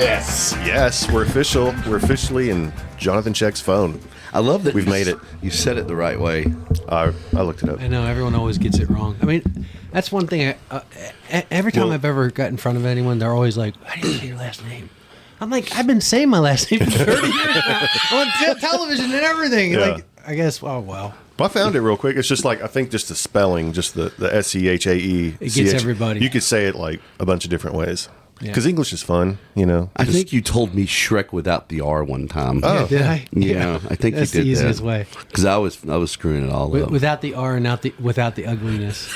Yes, we're official. We're officially in Johnathan Schaech's phone. I love that we've made it. You said it the right way. I looked it up. I know everyone always gets it wrong. I mean, that's one thing. Every time I've ever got in front of anyone, they're always like, "How do you say your last name?" I'm like, I've been saying my last name for 30 years now on television and everything. Yeah. Like, I guess. Oh well. Well, I found it real quick. It's just like, I think just the spelling, just the Scheae. It gets everybody. You could say it like a bunch of different ways. Yeah. Because English is fun, you know. I think you told me Shrek without the R one time. Oh. Yeah, did I? Yeah, I think That's you did the easiest that. way. Because I was screwing it all up. Without the R and without the ugliness.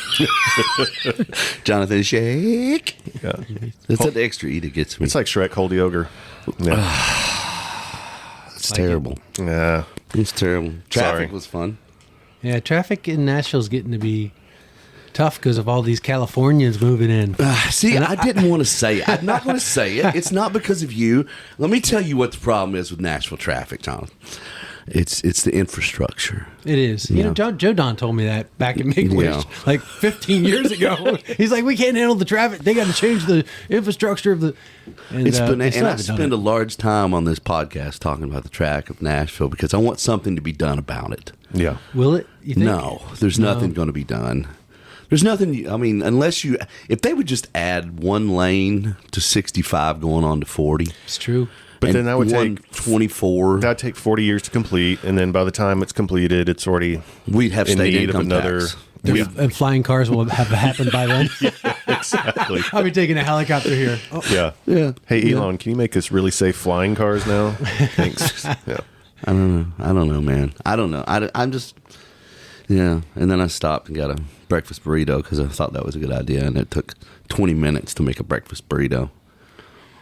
Johnathan Schaech. Yeah. That's an extra E that gets me. It's like Shrek, Hold the Ogre. Yeah. It's terrible. Yeah. It's terrible. Traffic Sorry. was fun. Yeah, traffic in Nashville's getting to be tough because of all these Californians moving in. See, I didn't want to say it. I'm not going to say it. It's not because of you. Let me tell you what the problem is with Nashville traffic, Jonathan. It's the infrastructure. It is. You know, Joe Don told me that back in Make-A-Wish, Yeah. like 15 years ago. He's like, we can't handle the traffic. They got to change the infrastructure of the. And, And I spend a large time on this podcast talking about the track of Nashville because I want something to be done about it. Yeah. Will it? You think? No, there's nothing going to be done. There's nothing. I mean, if they would just add one lane to 65 going on to 40. It's true. But then that would take 24. That'd take 40 years to complete, and then by the time it's completed, it's already We'd have in state need of income another. tax. And flying cars will have happened by then. Exactly. I'll be taking a helicopter here. Oh, Yeah. Yeah. Hey, Elon, can you make us really safe flying cars now? Thanks. Yeah. I don't know, man. I don't know. I'm just, yeah. And then I stopped and got a breakfast burrito because I thought that was a good idea, and it took 20 minutes to make a breakfast burrito.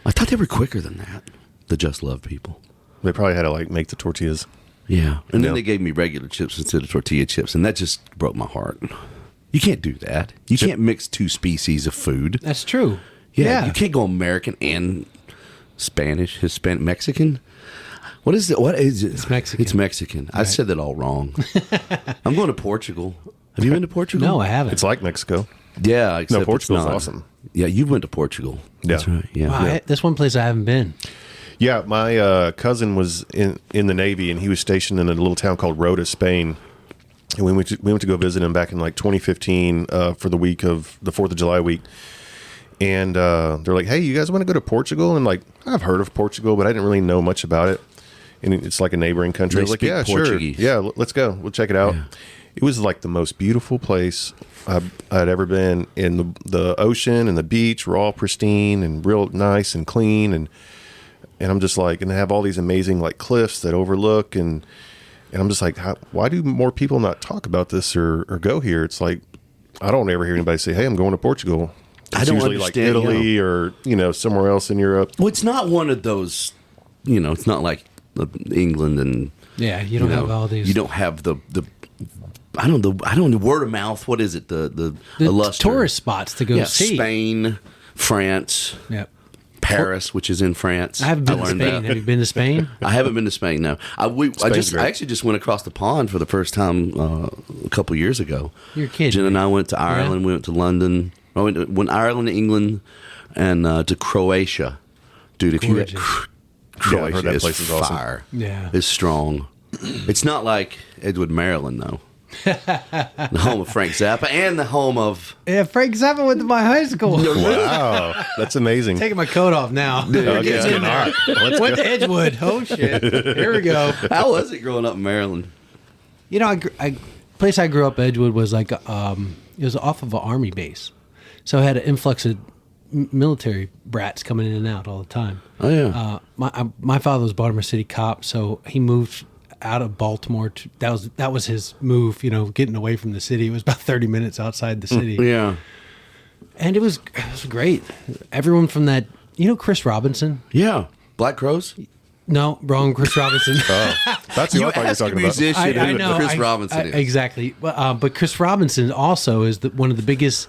I thought they were quicker than that. The Just Love people. They probably had to like make the tortillas. Yeah. And then Yeah. they gave me regular chips instead of tortilla chips, and that just broke my heart. You can't do that. You can't mix two species of food. that's true. Yeah. You can't go American and Spanish, Hispanic, Mexican. What is it? What is it? It's Mexican. It's Mexican. I said that all wrong. I'm going to Portugal. Have you been to Portugal? No, I haven't. It's like Mexico. Yeah. Except it's Portugal's not. awesome. Yeah, you went to Portugal. Yeah. That's right. Yeah. Wow, that's one place I haven't been. Yeah, my cousin was in the Navy, and he was stationed in a little town called Rota, Spain. And we went to go visit him back in like 2015 for the week of the 4th of July week. And they're like, hey, you guys want to go to Portugal? And like, I've heard of Portugal, but I didn't really know much about it. And it's like a neighboring country. I was like, speak yeah, Portuguese. sure. Yeah, let's go. We'll check it out. Yeah. It was like the most beautiful place I'd ever been. In the ocean and the beach were all pristine and real nice and clean. And I'm just like, and they have all these amazing like cliffs that overlook. And I'm just like, why do more people not talk about this or go here? It's like, I don't ever hear anybody say, hey, I'm going to Portugal. It's I don't usually like understand, Italy or, somewhere else in Europe. Well, it's not one of those, it's not like England and Yeah, you don't have all these. You don't have the I don't know word of mouth. What is it? The illustrious tourist spots to go see. Spain, France, Yep. Paris, which is in France. I haven't been to learned Spain. that. Have you been to Spain? I haven't been to Spain. No, I great. actually just went across the pond for the first time a couple years ago. You're kidding. Jen and I went to Ireland. Yeah. We went to London. I went Ireland to England and to Croatia. Dude, if Gorgeous. you Yeah, I've heard Croatia that is place is awesome. fire. Yeah. It's strong. It's not like Edgewood, Maryland, though. The home of Frank Zappa and the home of Yeah, Frank Zappa went to my high school. Wow, that's amazing. Taking my coat off now. Okay, it's getting hot. Let's Went go. to Edgewood. Oh shit! Here we go. how was it growing up in Maryland? You know, place I grew up, Edgewood, was like it was off of an army base, so it had an influx of military brats coming in and out all the time. Oh yeah. My father was a Baltimore City cop, so he moved out of Baltimore. That was his move. Getting away from the city. It was about 30 minutes outside the city. Yeah. And it was great. Everyone from that, Chris Robinson. Yeah. Black Crows? No, wrong. Chris Robinson. Oh, that's who I thought you were ask a talking about. musician who I know Chris Robinson is. Exactly. But Chris Robinson also is one of the biggest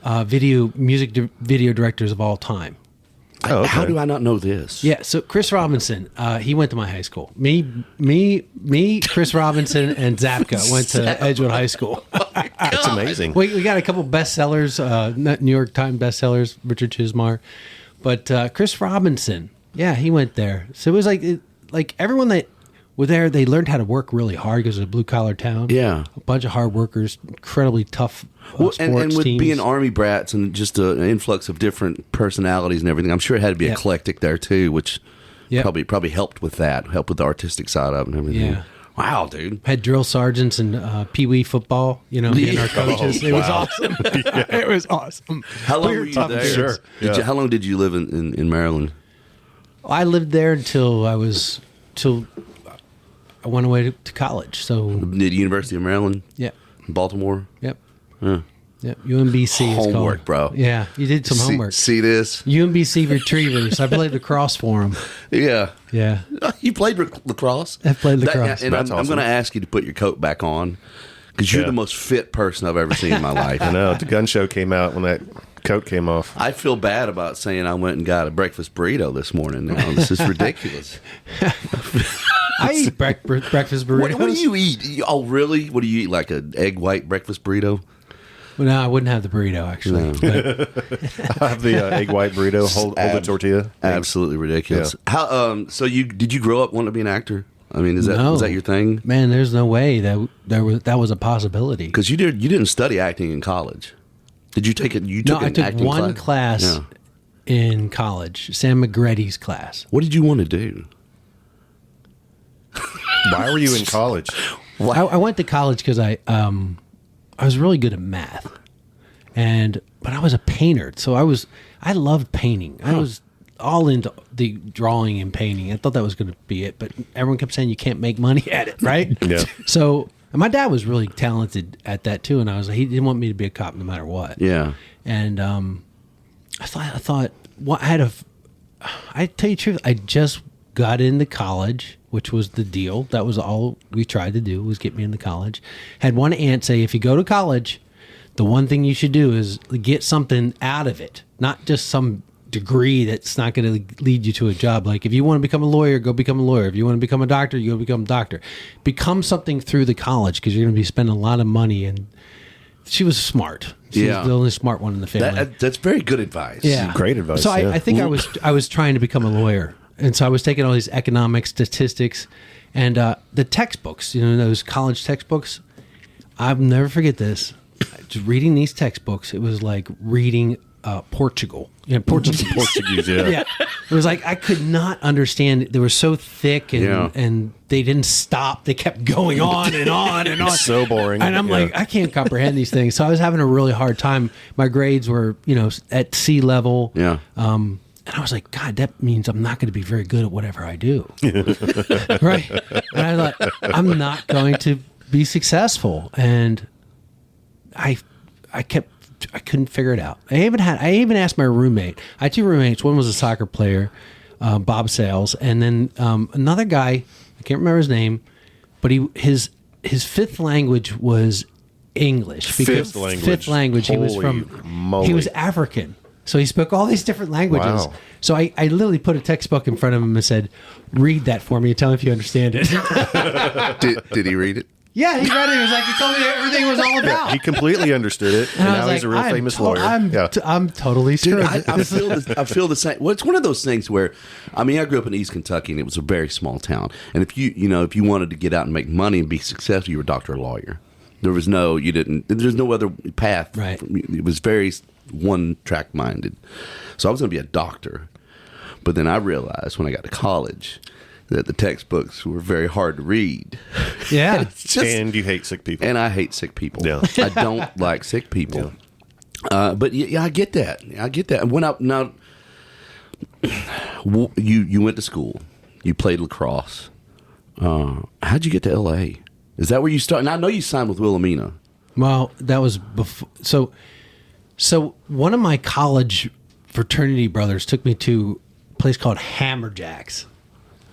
music video directors of all time. Oh, okay. How do I not know this? Yeah, so Chris Robinson, he went to my high school. Me, Chris Robinson, and Zapka went to Edgewood High School. That's amazing. We got a couple bestsellers, New York Times bestsellers, Richard Chismar. But Chris Robinson Yeah, he went there. So it was like everyone that were there, they learned how to work really hard because it's a blue collar town. Yeah. A bunch of hard workers, incredibly tough sports and with teams. being Army brats and just an influx of different personalities and everything, I'm sure it had to be eclectic there too, which probably helped with that, helped with the artistic side of it and everything. Yeah. Wow, dude. Had drill sergeants and pee-wee football, being our coaches. It was awesome. It was awesome. How long were you there? Sure. How long did you live in Maryland? I lived there until I went away to college. So The University of Maryland? yeah. Baltimore? Yep. Huh. Yep. UMBC is Homework, called. bro. Yeah, you did some homework. See this? UMBC Retrievers. I played lacrosse for them. Yeah. Yeah. You played lacrosse? I played lacrosse. And That's I'm awesome. going to ask you to put your coat back on because you're Yeah. the most fit person I've ever seen in my life. I know. The gun show came out when that coat came off. I feel bad about saying I went and got a breakfast burrito this morning. Now this is ridiculous. I eat breakfast burritos. What do you eat? Oh, really? What do you eat? Like an egg white breakfast burrito? Well, no, I wouldn't have the burrito actually. No. But I have the egg white burrito. Hold the tortilla. Absolutely ridiculous. Yeah. How? So did you grow up wanting to be an actor? I mean, was that your thing? man, there's no way that was a possibility. Because you didn't study acting in college. Did you take it? You took No, I an took acting one class Yeah. in college, Sam McGrady's class. What did you want to do? Why were you in college? I went to college because I was really good at math, but I was a painter, so I loved painting. I was all into the drawing and painting. I thought that was going to be it, but everyone kept saying you can't make money at it, right? Yeah. So and my dad was really talented at that too, and he didn't want me to be a cop no matter what. Yeah. And I thought, well, I tell you the truth, I just got into college, which was the deal. That was all we tried to do, was get me into college. Had one aunt say, if you go to college, the one thing you should do is get something out of it, not just some degree that's not going to lead you to a job. Like if you want to become a lawyer, go become a lawyer. If you want to become a doctor, you go become a doctor. Become something through the college because you're going to be spending a lot of money. And she was smart. She was the only smart one in the family. That's very good advice. Yeah, Great advice. So yeah. I think I was trying to become a lawyer, and so I was taking all these economic statistics and the textbooks. Those college textbooks. I'll never forget this. Just reading these textbooks, it was like reading Portugal. Portuguese, yeah. Yeah, it was like I could not understand it. They were so thick and they didn't stop. They kept going on and on and on. So boring. And I'm like, I can't comprehend these things. So I was having a really hard time. My grades were, at C level. Yeah. And I was like, God, that means I'm not going to be very good at whatever I do. Right. And I thought, I'm not going to be successful. And I couldn't figure it out. I even asked my roommate. I had two roommates. One was a soccer player, Bob Sales, and then another guy. I can't remember his name, but his fifth language was English. Fifth language. He was Holy from. moly. He was African, so he spoke all these different languages. Wow. So I literally put a textbook in front of him and said, "Read that for me and tell me if you understand it." Did he read it? Yeah, he read it. He was like, he told me everything it was all about. He completely understood it, and I was now he's a real famous lawyer. I'm totally Dude, screwed. I feel the same. Well, it's one of those things where, I grew up in East Kentucky, and it was a very small town. And if if you wanted to get out and make money and be successful, you were a doctor or lawyer. There's no other path. Right. It was very one track minded. So I was going to be a doctor, but then I realized when I got to college that the textbooks were very hard to read. Yeah. And you hate sick people. And I hate sick people. Yeah. I don't like sick people. But yeah, I get that. And you went to school. You played lacrosse. How'd you get to L.A.? Is that where you started? And I know you signed with Wilhelmina. Well, that was before. So one of my college fraternity brothers took me to a place called Hammerjacks.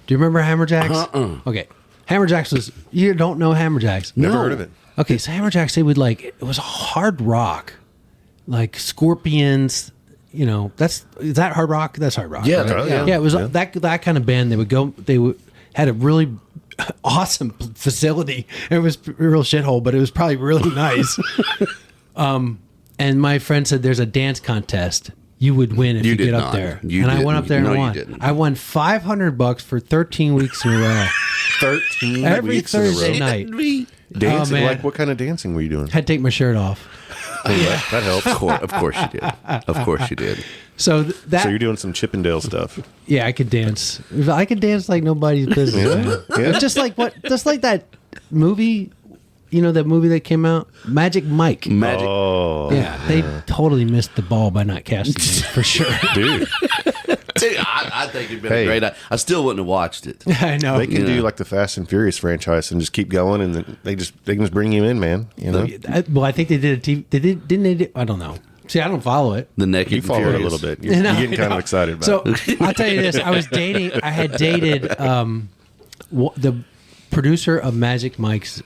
Do you remember Hammerjacks? Okay. Hammerjacks was, you don't know Hammerjacks? Never heard of it. Okay, so Hammerjacks, they would it was hard rock, like Scorpions, is that hard rock? That's hard rock. Yeah, right? yeah. Yeah, it was that kind of band. Had a really awesome facility. It was a real shithole, but it was probably really nice. And my friend said, there's a dance contest. you would win if You you, did get not. up there. You and I went didn't. up there No, and you won. didn't. I won $500 for 13 weeks in a row. 13 Every weeks in a row. Thursday night. Dancing? Oh, man. Like, what kind of dancing were you doing? Had to take my shirt off. That helps. Of course you did. Of course you did. So that So you're doing some Chippendale stuff. yeah, I could dance. I could dance like nobody's business. man. Yeah. Just like that movie, that movie that came out, Magic Mike. Magic. Oh, Yeah, they totally missed the ball by not casting me, for sure. dude. Dude, I think it'd been Hey. a great. I still wouldn't have watched it. I know. They can Yeah. do like the Fast and Furious franchise and just keep going, and then they can just bring you in, man. You know, Well, I think they did a TV. Didn't they? I don't know. See, I don't follow it. The Naked you and follow it a Furious. little bit. You're getting kind of excited about it. So I'll tell you this: I had dated the producer of Magic Mike's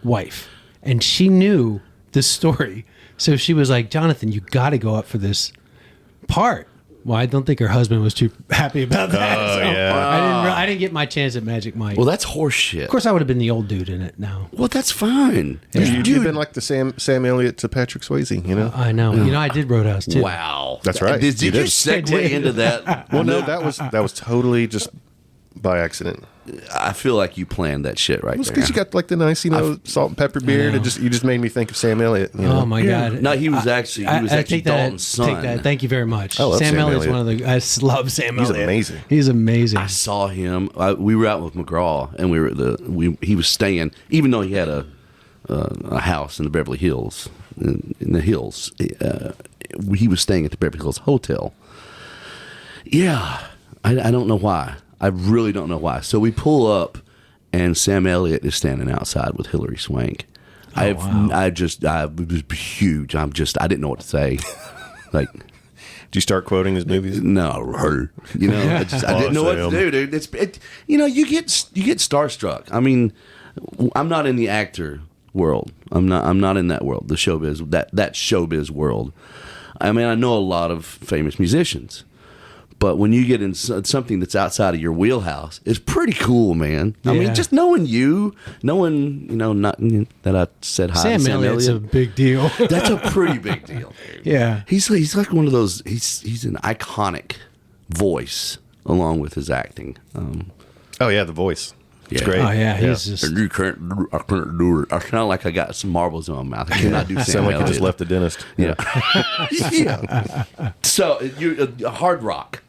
wife, and she knew the story. So she was like, "Jonathan, you got to go up for this part." Well, I don't think her husband was too happy about that. Oh, so yeah. I didn't get my chance at Magic Mike. Well, that's horse shit. of course, I would have been the old dude in it now. Well, that's fine. You've been like the Sam Elliott to Patrick Swayze, you know? I know. I did Roadhouse too. Wow. That's right. Did you You did. segue into that? Well, no, that was totally just by accident. I feel like you planned that shit right It's there. because you got like the nice, salt and pepper beard. know. You just made me think of Sam Elliott. You know? Oh my God! No, he was actually take that- Dalton's son. Take that. Thank you very much. I love Sam Sam Elliott's Elliott. one of the. I love Sam He's Elliott. amazing. He's amazing. I saw him. We were out with McGraw, and we were he was staying, even though he had a house in the Beverly Hills, in the hills. He was staying at the Beverly Hills Hotel. Yeah, I don't know why. I really don't know why. So we pull up, and Sam Elliott is standing outside with Hilary Swank. I was huge. I didn't know what to say. Like, Did you start quoting his movies? no, her. I didn't know what to do, dude. You get starstruck. I mean, I'm not in the actor world. I'm not in that world. The showbiz, that showbiz world. I mean, I know a lot of famous musicians, but when you get in something that's outside of your wheelhouse, it's pretty cool, man. I mean, just knowing not that I said hi Sam to Sam Elliott's Elliott. a big deal. That's a pretty big deal, dude. Yeah. He's like one of those. He's an iconic voice along with his acting. Oh yeah, the voice. It's Yeah. great. Oh yeah, he's just. And I can't do it. I sound like I got some marbles in my mouth. I cannot do Sam Sound like you just Elliott. left the dentist. Yeah. Yeah. So you hard rock.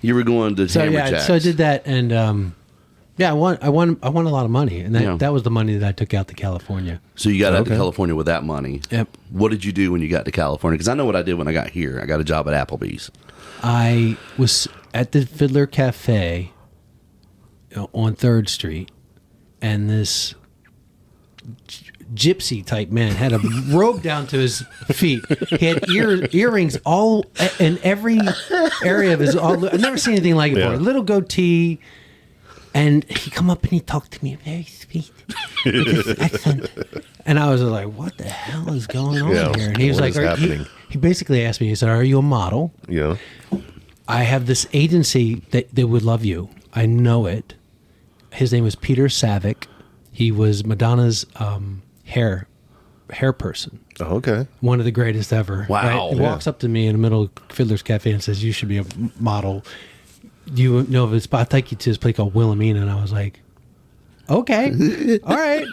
You were going to So Hammer Jacks. so I did that, and I won a lot of money, and that was the money that I took out to California. So you got out to Okay. California with that money. Yep. What did you do when you got to California? Because I know what I did when I got here. I got a job at Applebee's. I was at the Fiddler Cafe on 3rd Street, and this gypsy type man had a robe down to his feet. He had earrings all in every area of his. I've never seen anything like it before. Yeah. Little goatee, and he come up and he talked to me very sweet, with his accent. And I was like, "What the hell is going on Yeah, here?" And he was what like, is happening? He basically asked me. He said, "Are you a model?" Yeah. I have this agency that they would love you. I know it. His name was Peter Savick. He was Madonna's hair person. Oh, okay. One of the greatest ever. Wow. He walks up to me in the middle of Fiddler's Cafe and says, "You should be a model. Do you know of a spot? I'll take you to this place called Wilhelmina." And I was like, "Okay, all right.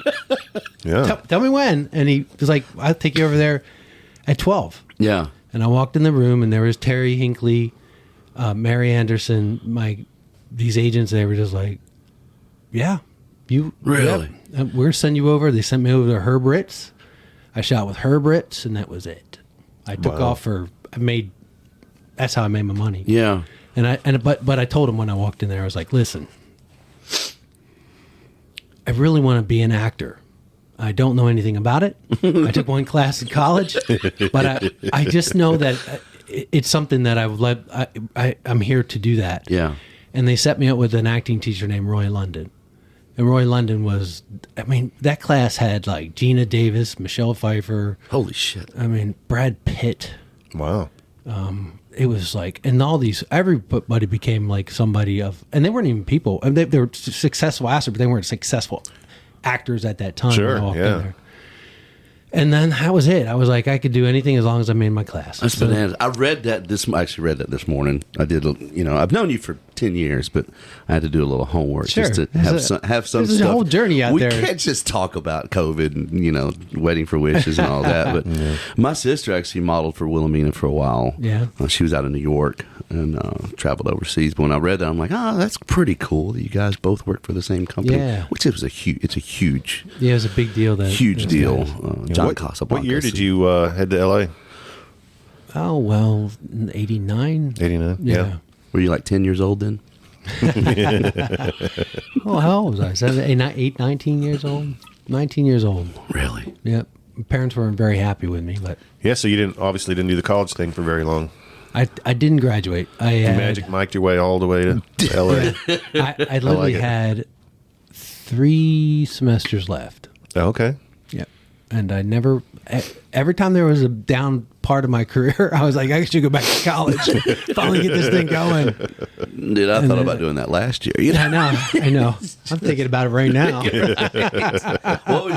Yeah. Tell me when." And he was like, "I'll take you over there at 12." Yeah. And I walked in the room, and there was Terry Hinckley, Mary Anderson, these agents. They were just like, "Yeah, you Really? Yep. We're sending you over." They sent me over to Herb Ritz. I shot with Herb Ritz, and that was it. I took Wow. off that's how I made my money. Yeah. But I told him when I walked in there, I was like, "Listen, I really want to be an actor. I don't know anything about it. I took one class in college, but I just know that it's something that I would love. I'm here to do that." Yeah. And they set me up with an acting teacher named Roy London. And Roy London was, that class had like Gina Davis, Michelle Pfeiffer, Holy shit. Brad Pitt. Wow. It was like, and everybody became like somebody and they weren't even people. They were successful actors, but they weren't successful actors at that time. Sure, when I walked in yeah. there. And then that was it. I was like, I could do anything as long as I made my class. That's bananas. I read that I actually read that this morning. I did, I've known you for 10 years, but I had to do a little homework Sure. just to have some There's stuff. a whole journey out we there. We can't just talk about COVID and, waiting for wishes and all that. But my sister actually modeled for Wilhelmina for a while. Yeah. She was out in New York and traveled overseas. But when I read that, I'm like, that's pretty cool that you guys both work for the same company. Yeah. Which it's a huge, Yeah, it was a big deal. huge deal. John What Casablanca. year did you head to LA? Oh, well, 89. 89. Yeah. Were you like 10 years old then? Oh, how old was I? 19 years old? 19 years old. Really? Yep. My parents weren't very happy with me, but Yeah. So you obviously didn't do the college thing for very long. I didn't graduate. I You had, Magic Mike'd your way all the way to LA. I literally it. had 3 semesters left. Oh, okay. Yep. And I never, every time there was a down part of my career, I was like, I should go back to college. Finally get this thing going. Dude, I thought about doing that last year. I know. I'm thinking about it right now. Do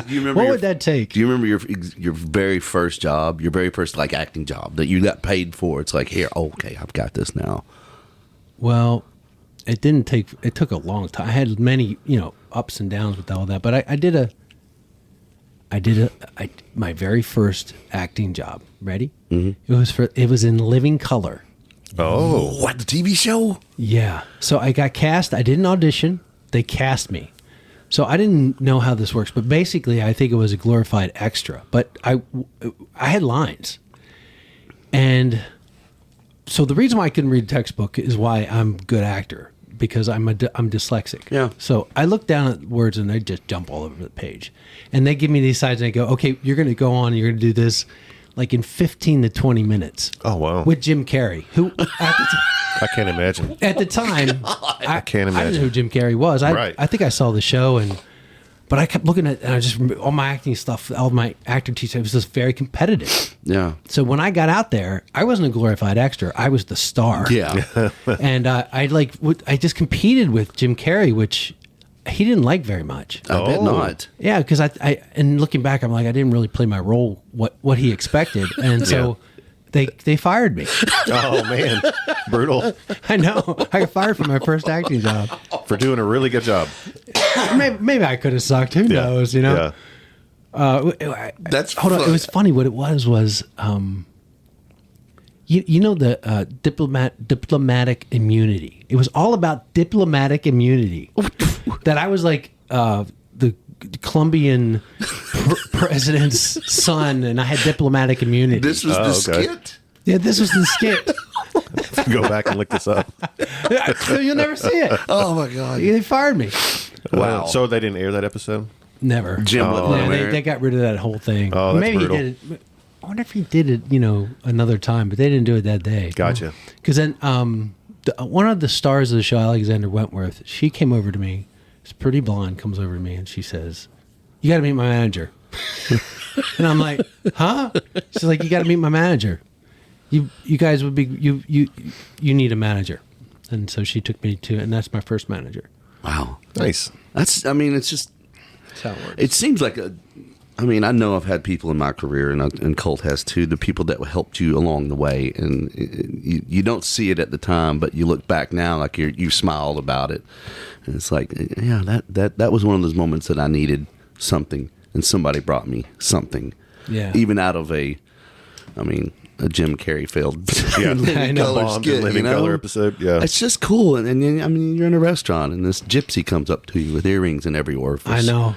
you remember What would that take? Do you remember your very first job, your very first like acting job that you got paid for? It's like, here, okay, I've got this now. Well, it took a long time. I had many, ups and downs with all that, but I did my very first acting job. Ready? Mm-hmm. It was in Living Color. Oh. What, the TV show? Yeah. So I got cast. I didn't audition. They cast me. So I didn't know how this works, but basically I think it was a glorified extra. But I had lines. And so the reason why I couldn't read a textbook is why I'm a good actor, because I'm dyslexic. Yeah. So I look down at words and they just jump all over the page. And they give me these sides and they go, okay, you're going to go on, you're going to do this like in 15 to 20 minutes. Oh, wow. With Jim Carrey, who I can't imagine. at the time, I can't I didn't know imagine. who Jim Carrey was. Right. I think I saw the show, but I kept looking at, and I just remember all my acting stuff, all my actor teachers, it was just very competitive. Yeah. So when I got out there, I wasn't a glorified extra. I was the star. Yeah. And I just competed with Jim Carrey, which he didn't like very much. I bet not. Yeah, because and looking back, I'm like, I didn't really play my role what he expected, and so they fired me. Oh, man. Brutal. I know. I got fired from my first acting job. For doing a really good job. Maybe I could have sucked. Who knows? Yeah. That's Hold on. fun. It was funny. What it was the diplomatic immunity. It was all about diplomatic immunity. That I was like the Colombian president's son, and I had diplomatic immunity. This was the okay. skit? Yeah, this was the skit. Go back and look this up. You'll never see it. Oh, my God. They fired me. Wow. So they didn't air that episode? Never. Jim wouldn't Yeah, let him air it. they got rid of that whole thing. Oh, that's Maybe brutal. he did it. I wonder if he did it, another time, but they didn't do it that day. Gotcha. Because then one of the stars of the show, Alexander Wentworth, she came over to me. She's pretty blonde, comes over to me and she says, "You got to meet my manager." And I'm like, "Huh?" She's like, "You got to meet my manager. You guys would be you need a manager." And so she took me to, and that's my first manager. Wow. Nice. It's just, That's how it works. it seems like I know I've had people in my career, and Colt has too, the people that helped you along the way, and you don't see it at the time, but you look back now, like you smiled about it, and it's like, yeah, that was one of those moments that I needed something, and somebody brought me something, Yeah. even out of a Jim Carrey failed Yeah. I know. color Bombed skit, in Living Color episode. Yeah. It's just cool, and you're in a restaurant, and this gypsy comes up to you with earrings in every orifice. I know.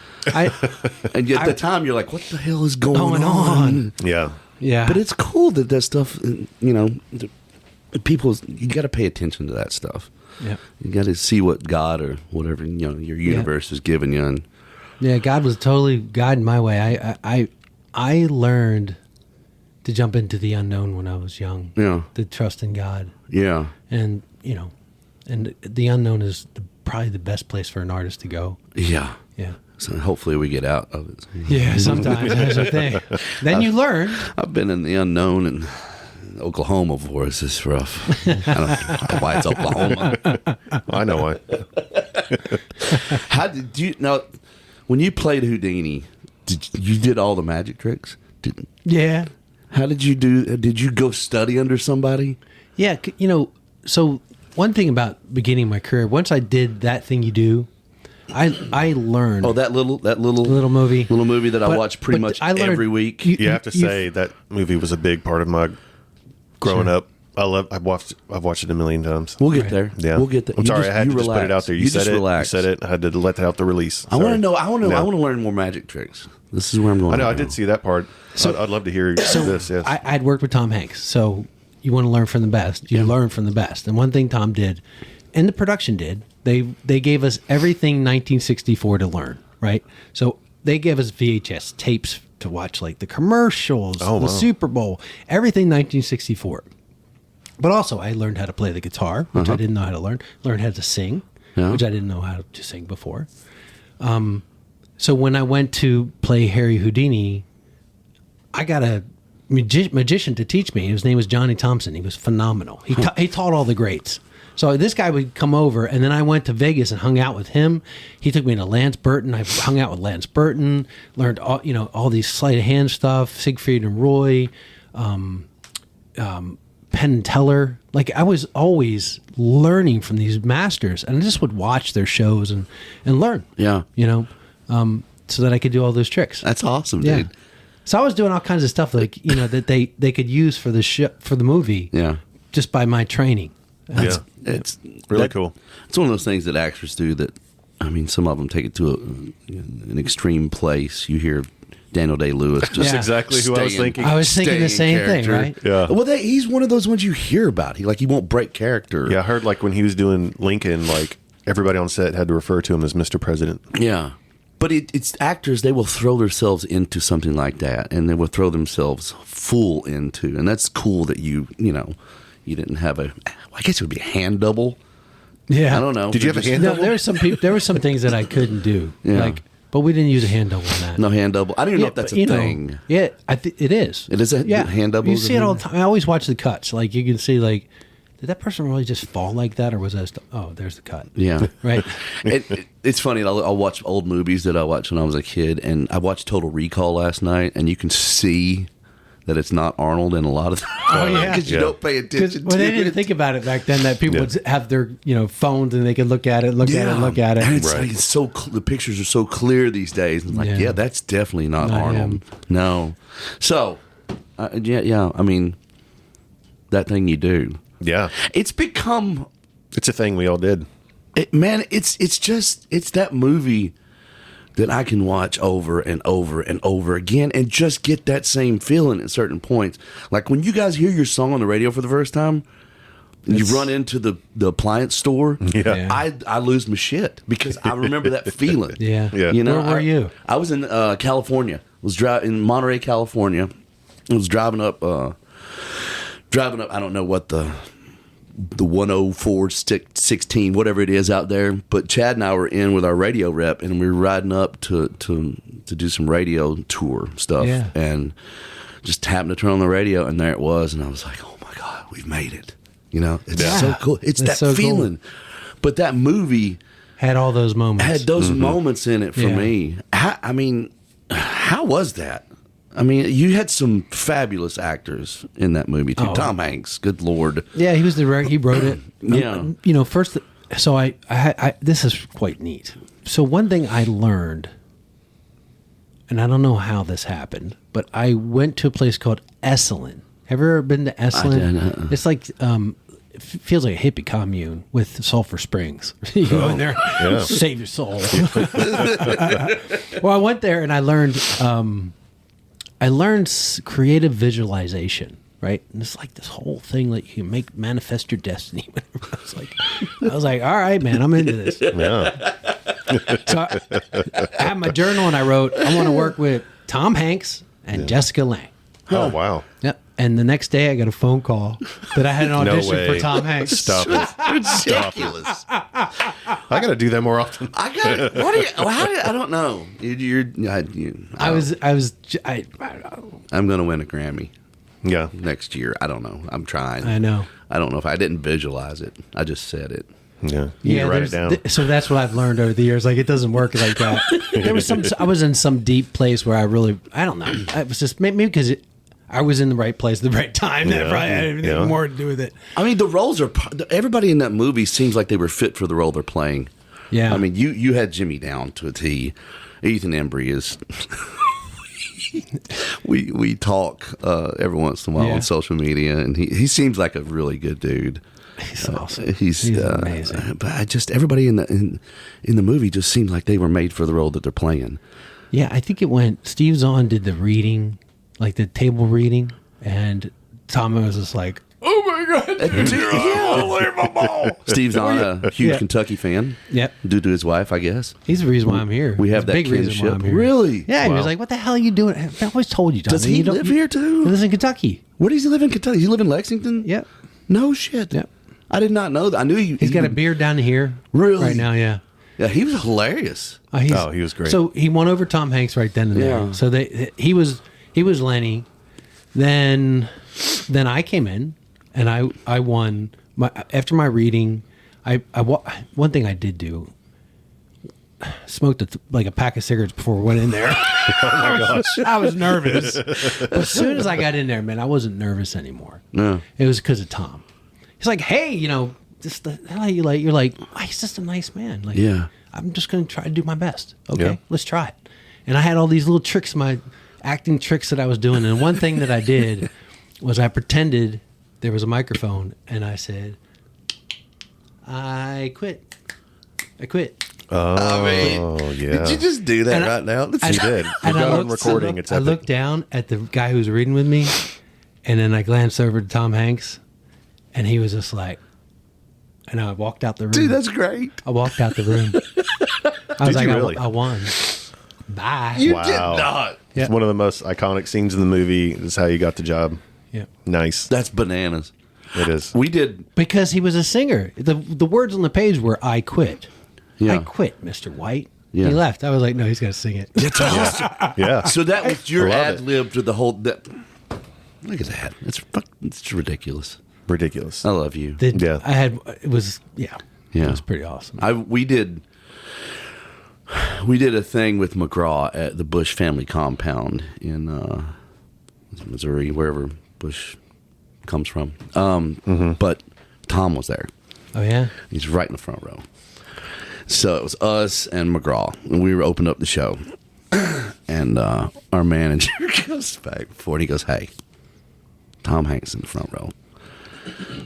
And at the time, you're like, "What the hell is going Going on?" on. Yeah. Yeah. But it's cool that stuff, people, you got to pay attention to that stuff. Yeah. You got to see what God or whatever your universe is giving you. And Yeah, God was totally guiding my way. I learned to jump into the unknown when I was young. Yeah. To trust in God. yeah, And, and the unknown is probably the best place for an artist to go. yeah. Yeah. So hopefully we get out of it. Yeah, sometimes that's the thing. Then you learn. I've been in the unknown and Oklahoma before. It's just rough. I don't know why it's Oklahoma. I know why. How did you now? When you played Houdini, you did all the magic tricks? Yeah. How did you do? Did you go study under somebody? Yeah, so one thing about beginning my career, once I did that thing you do, I learned. Oh, that little movie. Little movie that I But- watch pretty but much I learned- every week. You have to say that movie was a big part of my growing up. I've watched it a million times. We'll get Right. there. Yeah, We'll get there. I'm sorry, I had to just put it relax. out there. You said just it. relax. You said it. I had to let out the release. I want to Sorry. know. I want to. No. I want to learn more magic tricks. This is where I'm going. I know. I now. did see that part. I'd love to hear this. Yes. I'd worked with Tom Hanks, so you want to learn from the best. You learn from the best. And one thing Tom did, and the production did, they gave us everything 1964 to learn, right? So they gave us VHS tapes to watch, like the commercials, Oh, the wow. Super Bowl, everything 1964. But also, I learned how to play the guitar, which I didn't know how to learn. Learned how to sing, Yeah. which I didn't know how to sing before. So when I went to play Harry Houdini, I got a magician to teach me. His name was Johnny Thompson. He was phenomenal. He taught all the greats. So this guy would come over, and then I went to Vegas and hung out with him. He took me to Lance Burton. I hung out with Lance Burton, learned all these sleight of hand stuff, Siegfried and Roy, Penn and Teller. Like, I was always learning from these masters, and I just would watch their shows and learn. Yeah. So that I could do all those tricks. That's awesome, Yeah. dude. So I was doing all kinds of stuff that they could use for the movie. Yeah. Just by my training. Yeah. It's Really cool. It's one of those things that actors do that, I mean, some of them take it to an extreme place. You hear Daniel Day-Lewis just Yeah. Exactly who I was staying- thinking. I was thinking the staying same thing, character. right? Yeah. Well, he's one of those ones you hear about. He won't break character. Yeah, I heard like when he was doing Lincoln, like everybody on set had to refer to him as Mr. President. Yeah. But it's actors, they will throw themselves into something like that, and they will throw themselves full into, and that's cool that you didn't have I guess it would be a hand double. Yeah. I don't know. Did you have a hand No, double? there were some things that I couldn't do. Yeah. But we didn't use a hand double on that. No hand double. I don't even know if but, that's a thing. Yeah, it is. It is a hand double? You is a see it all thing? the time. I always watch the cuts. Like, you can see, like, did that person really just fall like that, or was that? There's the cut. Yeah. Right. It's funny. I'll watch old movies that I watched when I was a kid, and I watched Total Recall last night, and you can see that it's not Arnold in a lot of Oh, yeah. because you Yeah. don't pay attention Well, to they didn't it. think about it back then, that people Yeah. would have their phones and they could look at it, look at it. And it's Right. like it's so the pictures are so clear these days. And like, Yeah. yeah, that's definitely not Not Arnold. him. No. So, yeah. I mean, that thing you do. Yeah. It's become, It's a thing we all did. it's that movie that I can watch over and over and over again and just get that same feeling at certain points. Like when you guys hear your song on the radio for the first time, you run into the appliance store. Yeah. I lose my shit because I remember that feeling. Yeah. Yeah. You know, Where were you? I was in California. Was in Monterey, California. I was driving up. I don't know what the 104 16, whatever it is out there. But Chad and I were in with our radio rep, and we were riding up to do some radio tour stuff, Yeah. and just happened to turn on the radio, and there it was, and I was like, "Oh my god, we've made it!" You know, it's Yeah. so cool. It's That's that so cool. feeling. But that movie Had all those moments. had those moments in it for Yeah. me. How was that? I mean, you had some fabulous actors in that movie too. Oh. Tom Hanks, good lord. Yeah, he was he wrote it. Yeah. First, so I this is quite neat. So one thing I learned, and I don't know how this happened, but I went to a place called Esalen. Have you ever been to Esalen? didn't. It's like, it feels like a hippie commune with Sulphur Springs. You go in there, yeah. save your soul. Well, I went there and I learned creative visualization, right? And it's like this whole thing, like you can manifest your destiny. I was like, all right, man, I'm into this. Yeah. So I had my journal and I wrote, I want to work with Tom Hanks and Jessica Lange. Oh, wow. Yep. And the next day I got a phone call that I had an audition way. for Tom Hanks. Stop it. Ridiculous. I got to do that more often. I got. What are you? I don't know. I'm going to win a Grammy Yeah. next year. I don't know. I'm trying. I know. I don't know if I didn't visualize it. I just said it. Yeah, you need to write it down. So that's what I've learned over the years. Like, it doesn't work like that. There was I was in some deep place where I don't know. It was just maybe because I was in the right place at the right time. That probably had anything more to do with it. I mean, the roles are. Everybody in that movie seems like they were fit for the role they're playing. Yeah. I mean, you had Jimmy down to a T. Ethan Embry is. we talk every once in a while on social media, and he seems like a really good dude. He's awesome. He's amazing. But everybody in the movie just seems like they were made for the role that they're playing. Yeah, I think it went. Steve Zahn did the reading, like the table reading, and Tom was just like, "Oh my god, unbelievable!" Steve Zahn, a huge Kentucky fan. Yep, due to his wife, I guess. He's the reason why I'm here. We have He's that big reason why kinship. I'm here. Really? Yeah. He was like, "What the hell are you doing?" I always told you, Tom. Does he live here too? He lives in Kentucky. Where does he live in Kentucky? He live in Lexington? Yep. No shit. Yep. I did not know that. I knew He's got a beard down here. Really? Right now, yeah. Yeah, he was hilarious. He was great. So he won over Tom Hanks right then and there. Yeah. So he was Lenny. Then I came in and I won after my reading. One thing I did do, smoked like a pack of cigarettes before we went in there. Oh my gosh. I was nervous. But as soon as I got in there, man, I wasn't nervous anymore. No. It was because of Tom. He's like, hey, just the hell you like. You're like, why? He's just a nice man. Like, Yeah. I'm just going to try to do my best. Okay, Yeah. let's try it. And I had all these little tricks, my acting tricks that I was doing. And one thing that I did was I pretended there was a microphone, and I said, I quit. Oh, yeah. Did you just do that And right now? He did. We've got on recording. It's I epic. looked down at the guy who was reading with me, and then I glanced over to Tom Hanks, and he was just like, and I walked out the room. Dude, that's great. I walked out the room. I was Did you like, really? I won. Bye. You Wow. did not. Yeah. It's one of the most iconic scenes in the movie. This is how you got the job. Yeah. Nice. That's bananas. It is. We did. Because he was a singer. The words on the page were, I quit. Yeah. I quit, Mr. White. Yeah. He left. I was like, no, he's got to sing it. That's awesome. Yeah. So that was your I love ad it. lib to the whole. Look at that. It's ridiculous. Ridiculous. I love you. Yeah. It was pretty awesome. We did a thing with McGraw at the Bush family compound in Missouri, wherever Bush comes from. But Tom was there. Oh, yeah? He's right in the front row. So it was us and McGraw, and we opened up the show. And our manager goes back before, and he goes, "Hey, Tom Hanks in the front row.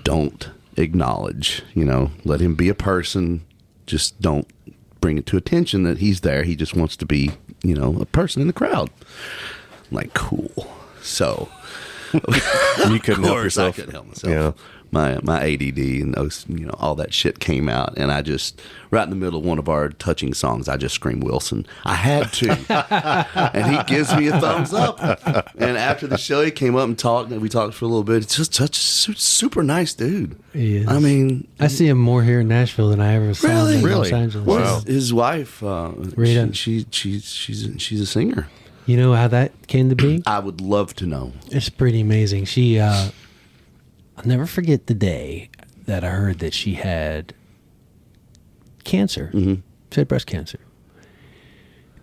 Don't acknowledge, let him be a person. Just don't bring it to attention that he's there. He just wants to be, a person in the crowd." I'm like, cool. So You couldn't help I yourself. couldn't help myself. Yeah. My ADD and those, all that shit came out, and I just right in the middle of one of our touching songs, I just screamed Wilson. I had to, and he gives me a thumbs up. And after the show, he came up and talked, and we talked for a little bit. It's just such a super nice dude. He is. I mean, I see him more here in Nashville than I ever saw him in Really? Los Angeles. Wow. his wife, Rita. she's a singer. You know how that came to be? I would love to know. It's pretty amazing. She, I'll never forget the day that I heard that she had cancer. Mm-hmm. She had breast cancer.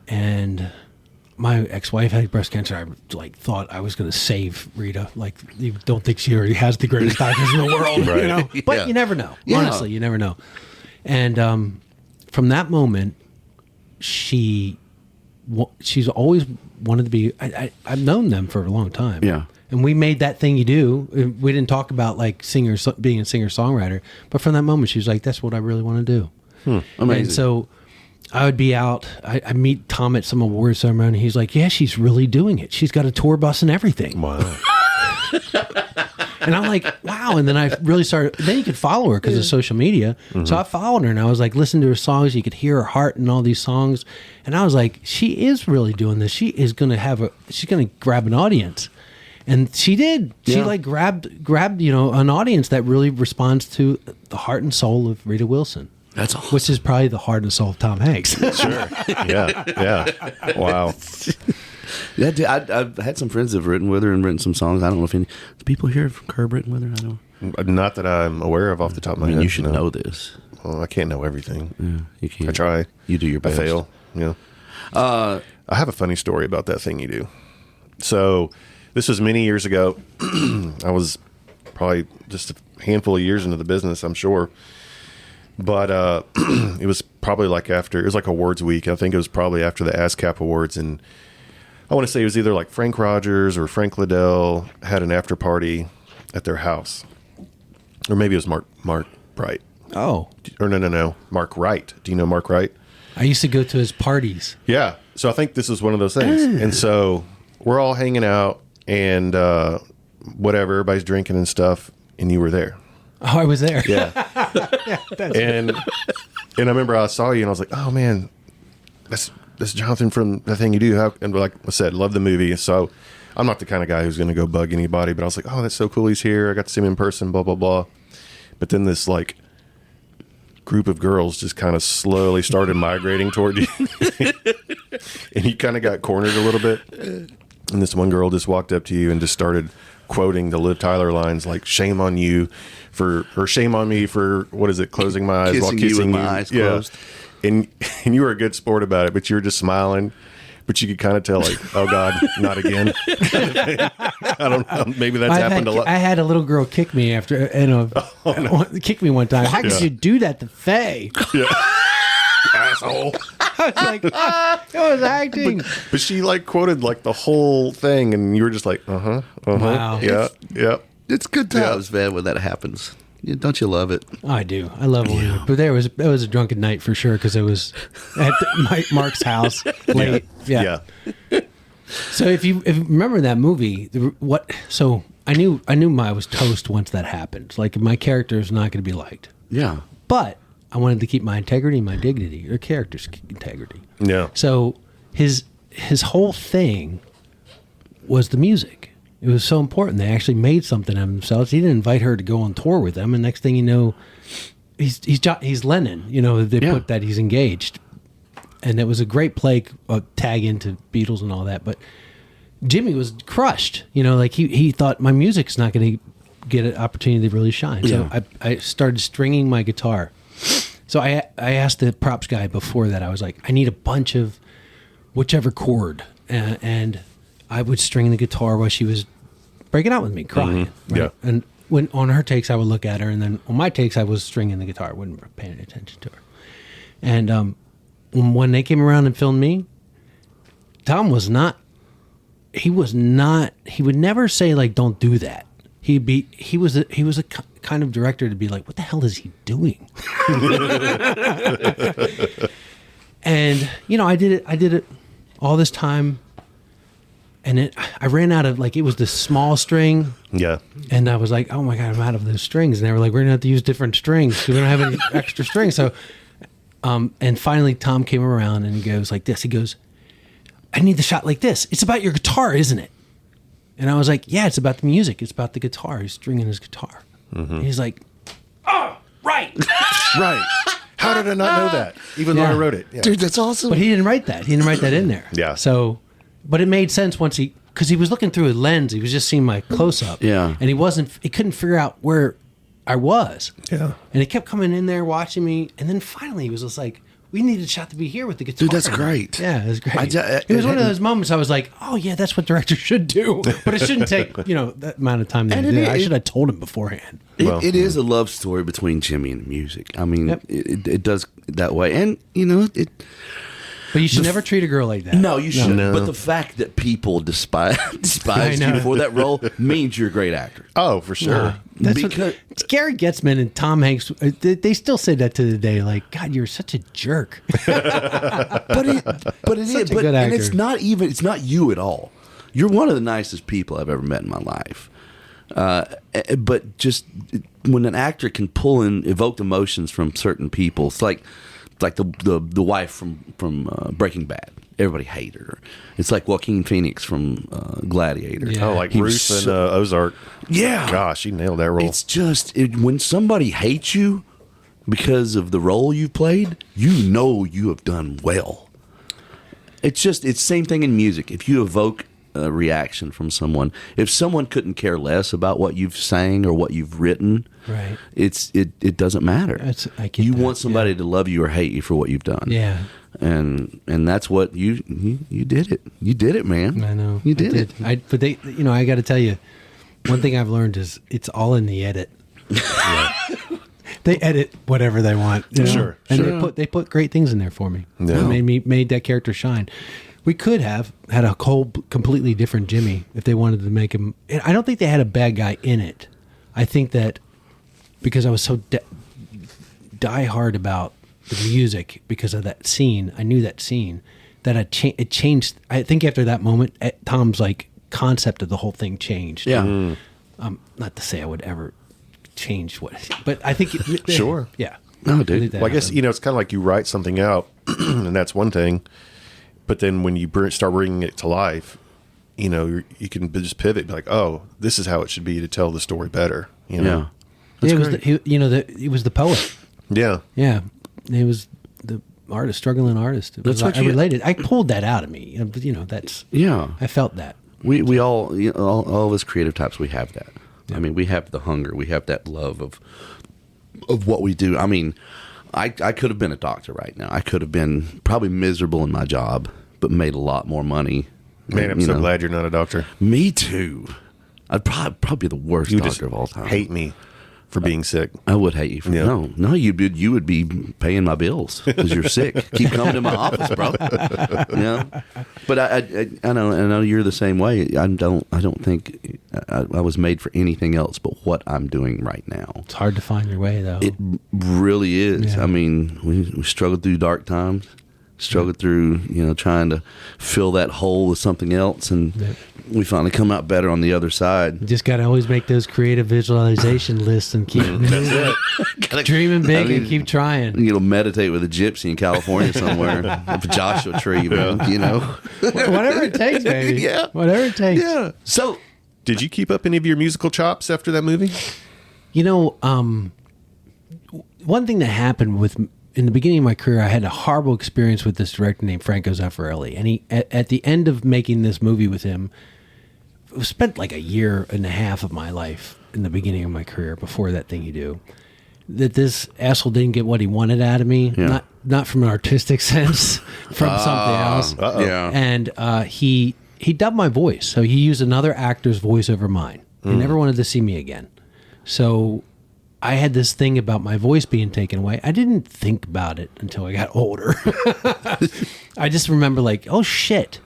And my ex-wife had breast cancer. I thought I was going to save Rita. Like, you don't think she already has the greatest doctors in the world, Right. But Yeah. you never know. Yeah. Honestly, you never know. And from that moment, she's always wanted to be. I've known them for a long time. Yeah. And we made that thing you do. We didn't talk about like being a singer songwriter, but from that moment, she was like, "That's what I really want to do." Amazing. And so I would be out. I meet Tom at some awards ceremony. And he's like, "Yeah, she's really doing it. She's got a tour bus and everything." Wow. And I'm like, wow. And then I really started, then you could follow her because of social media. So I followed her and I was like, listen to her songs. You could hear her heart in all these songs. And I was like, she is really doing this. She is going to she's going to grab an audience. And she did. She Yeah. grabbed, an audience that really responds to the heart and soul of Rita Wilson. That's awesome. Which is probably the heart and soul of Tom Hanks. Sure. Yeah. Wow. Yeah, dude, I've had some friends that have written with her and written some songs. I don't know if any people here from Curb written with her. I don't. Not that I'm aware of off the top of my I mean, head. you should no. know this. well, I can't know everything. Yeah, you can't. I try. You do your best. I fail. Yeah. I have a funny story about that thing you do. So this was many years ago. I was probably just a handful of years into the business, I'm sure. But it was probably like it was like awards week. I think it was probably after the ASCAP Awards. And I want to say it was either like Frank Rogers or Frank Liddell had an after party at their house. Or maybe it was Mark Bright. Oh. Or no. Mark Wright. Do you know Mark Wright? I used to go to his parties. Yeah. So I think this is one of those things. And so we're all hanging out and whatever, everybody's drinking and stuff, and you were there. Oh, I was there. Yeah. And I remember I saw you and I was like, oh man, that's Johnathan from the thing you do. And like I said, love the movie. So I'm not the kind of guy who's going to go bug anybody, but I was like, oh, that's so cool. He's here. I got to see him in person, blah, blah, blah. But then this like group of girls just kind of slowly started migrating toward you. And you kind of got cornered a little bit. And this one girl just walked up to you and just started quoting the Liv Tyler lines like, shame on you or shame on me for, what is it, closing my eyes while kissing you with you. my eyes closed. And you were a good sport about it, but you were just smiling. But you could kind of tell, like, oh God, not again. I don't know. Maybe that's happened a lot. I had a little girl kick me after, kick me one time. How could you do that to Faye? Yeah. Asshole. I was like, it was acting. But she like quoted like the whole thing, and you were just like, Wow. Yeah. It's good times, man, when that happens. Don't you love it? I do. I love it. But it was a drunken night for sure because it was at Mark's house late. Yeah. So if you remember that movie, so I knew I was toast once that happened. Like my character is not going to be liked. Yeah. But I wanted to keep my integrity, my dignity, or character's integrity. Yeah. So his whole thing was the music. It was so important. They actually made something of themselves. He didn't invite her to go on tour with them. And next thing you know, he's Lennon. You know, they put that he's engaged. And it was a great play, tag into Beatles and all that. But Jimmy was crushed. You know, like he thought my music's not going to get an opportunity to really shine. So I started stringing my guitar. So I asked the props guy before that. I was like, I need a bunch of whichever chord. And I would string the guitar while she was breaking out with me, crying. Mm-hmm. Right? Yeah. And when on her takes, I would look at her, and then on my takes, I was stringing the guitar. I wasn't paying attention to her. And when they came around and filmed me, Tom was not. He would never say like, "Don't do that." He was a kind of director to be like, "What the hell is he doing?" And I did it all this time. And I ran out of, like, it was the small string. Yeah. And I was like, oh, my God, I'm out of those strings. And they were like, we're going to have to use different strings because we don't have any extra strings. So, and finally, Tom came around and he goes like this. He goes, I need the shot like this. It's about your guitar, isn't it? And I was like, yeah, it's about the music. It's about the guitar. He's stringing his guitar. Mm-hmm. And he's like, oh, right. Right. How did I not know that? Even though I wrote it. Yeah. Dude, that's awesome. But he didn't write that. He didn't write that in there. Yeah. So... But it made sense once because he was looking through a lens. He was just seeing my close up. Yeah. And he couldn't figure out where I was. Yeah. And he kept coming in there watching me. And then finally he was just like, we need a shot to be here with the guitar. Dude, that's great. Yeah, it was great. It was one of those moments I was like, oh yeah, that's what directors should do. But it shouldn't take, that amount of time. I should have told him beforehand. It is a love story between Jimmy and music. I mean, it does that way. And, it... But you should never treat a girl like that. No, you shouldn't. No. But the fact that people despise you for that role means you're a great actor. Oh, for sure. It's Gary Getzman and Tom Hanks. They still say that to the day. Like, God, you're such a jerk. but it is. Good and actor. it's not you at all. You're one of the nicest people I've ever met in my life. But just when an actor can pull and evoke emotions from certain people, it's like the wife from Breaking Bad. Everybody hated her. It's like Joaquin Phoenix from Gladiator. Yeah. Oh, like Bruce and Ozark. Yeah. Gosh, he nailed that role. It's just when somebody hates you because of the role you played, you have done well. It's the same thing in music. If you evoke a reaction from someone. If someone couldn't care less about what you've sang or what you've written, right, it doesn't matter. You want somebody to love you or hate you for what you've done. Yeah. And that's what you did it. You did it, man. I know. You did it. But they, I got to tell you, one thing I've learned is it's all in the edit. They edit whatever they want. Sure. And they put great things in there for me. Yeah. It made that character shine. We could have had a whole completely different Jimmy if they wanted to make him. And I don't think they had a bad guy in it. I think that because I was so die hard about the music because of that scene, I knew that scene, that it changed. I think after that moment, Tom's like concept of the whole thing changed. Yeah. Not to say I would ever change but I think Sure. Yeah. No, dude. Well, I guess it's kind of like you write something out, and that's one thing. But then when you start bringing it to life, you can just pivot, and be like, oh, this is how it should be to tell the story better. Yeah. It was the poet. Yeah. Yeah, it was the artist, struggling artist. That's what I related. I pulled that out of me. That's I felt that. We all of us creative types, we have that. Yeah. I mean, we have the hunger, we have that love of what we do. I mean, I could have been a doctor right now. I could have been probably miserable in my job, but made a lot more money. Man, I'm so glad you're not a doctor. Me too. I'd probably be the worst doctor of all time. Hate me for being sick. I would hate you for no. You would be paying my bills because you're sick. Keep coming to my office, bro. But I know you're the same way. I don't think I was made for anything else but what I'm doing right now. It's hard to find your way, though. It really is. Yeah. I mean, we struggled through dark times. Struggled through, trying to fill that hole with something else, and we finally come out better on the other side. You just got to always make those creative visualization lists and keep dreaming big and keep trying. Meditate with a gypsy in California somewhere, with a Joshua tree, Whatever it takes, baby. Yeah, whatever it takes. Yeah. So, did you keep up any of your musical chops after that movie? One thing that happened in the beginning of my career, I had a horrible experience with this director named Franco Zeffirelli. And he, at the end of making this movie with him, spent like a year and a half of my life in the beginning of my career before that thing you do, that this asshole didn't get what he wanted out of me, not from an artistic sense, from something else. Yeah. And he dubbed my voice. So he used another actor's voice over mine. He never wanted to see me again. So I had this thing about my voice being taken away. I didn't think about it until I got older. I just remember like, oh shit,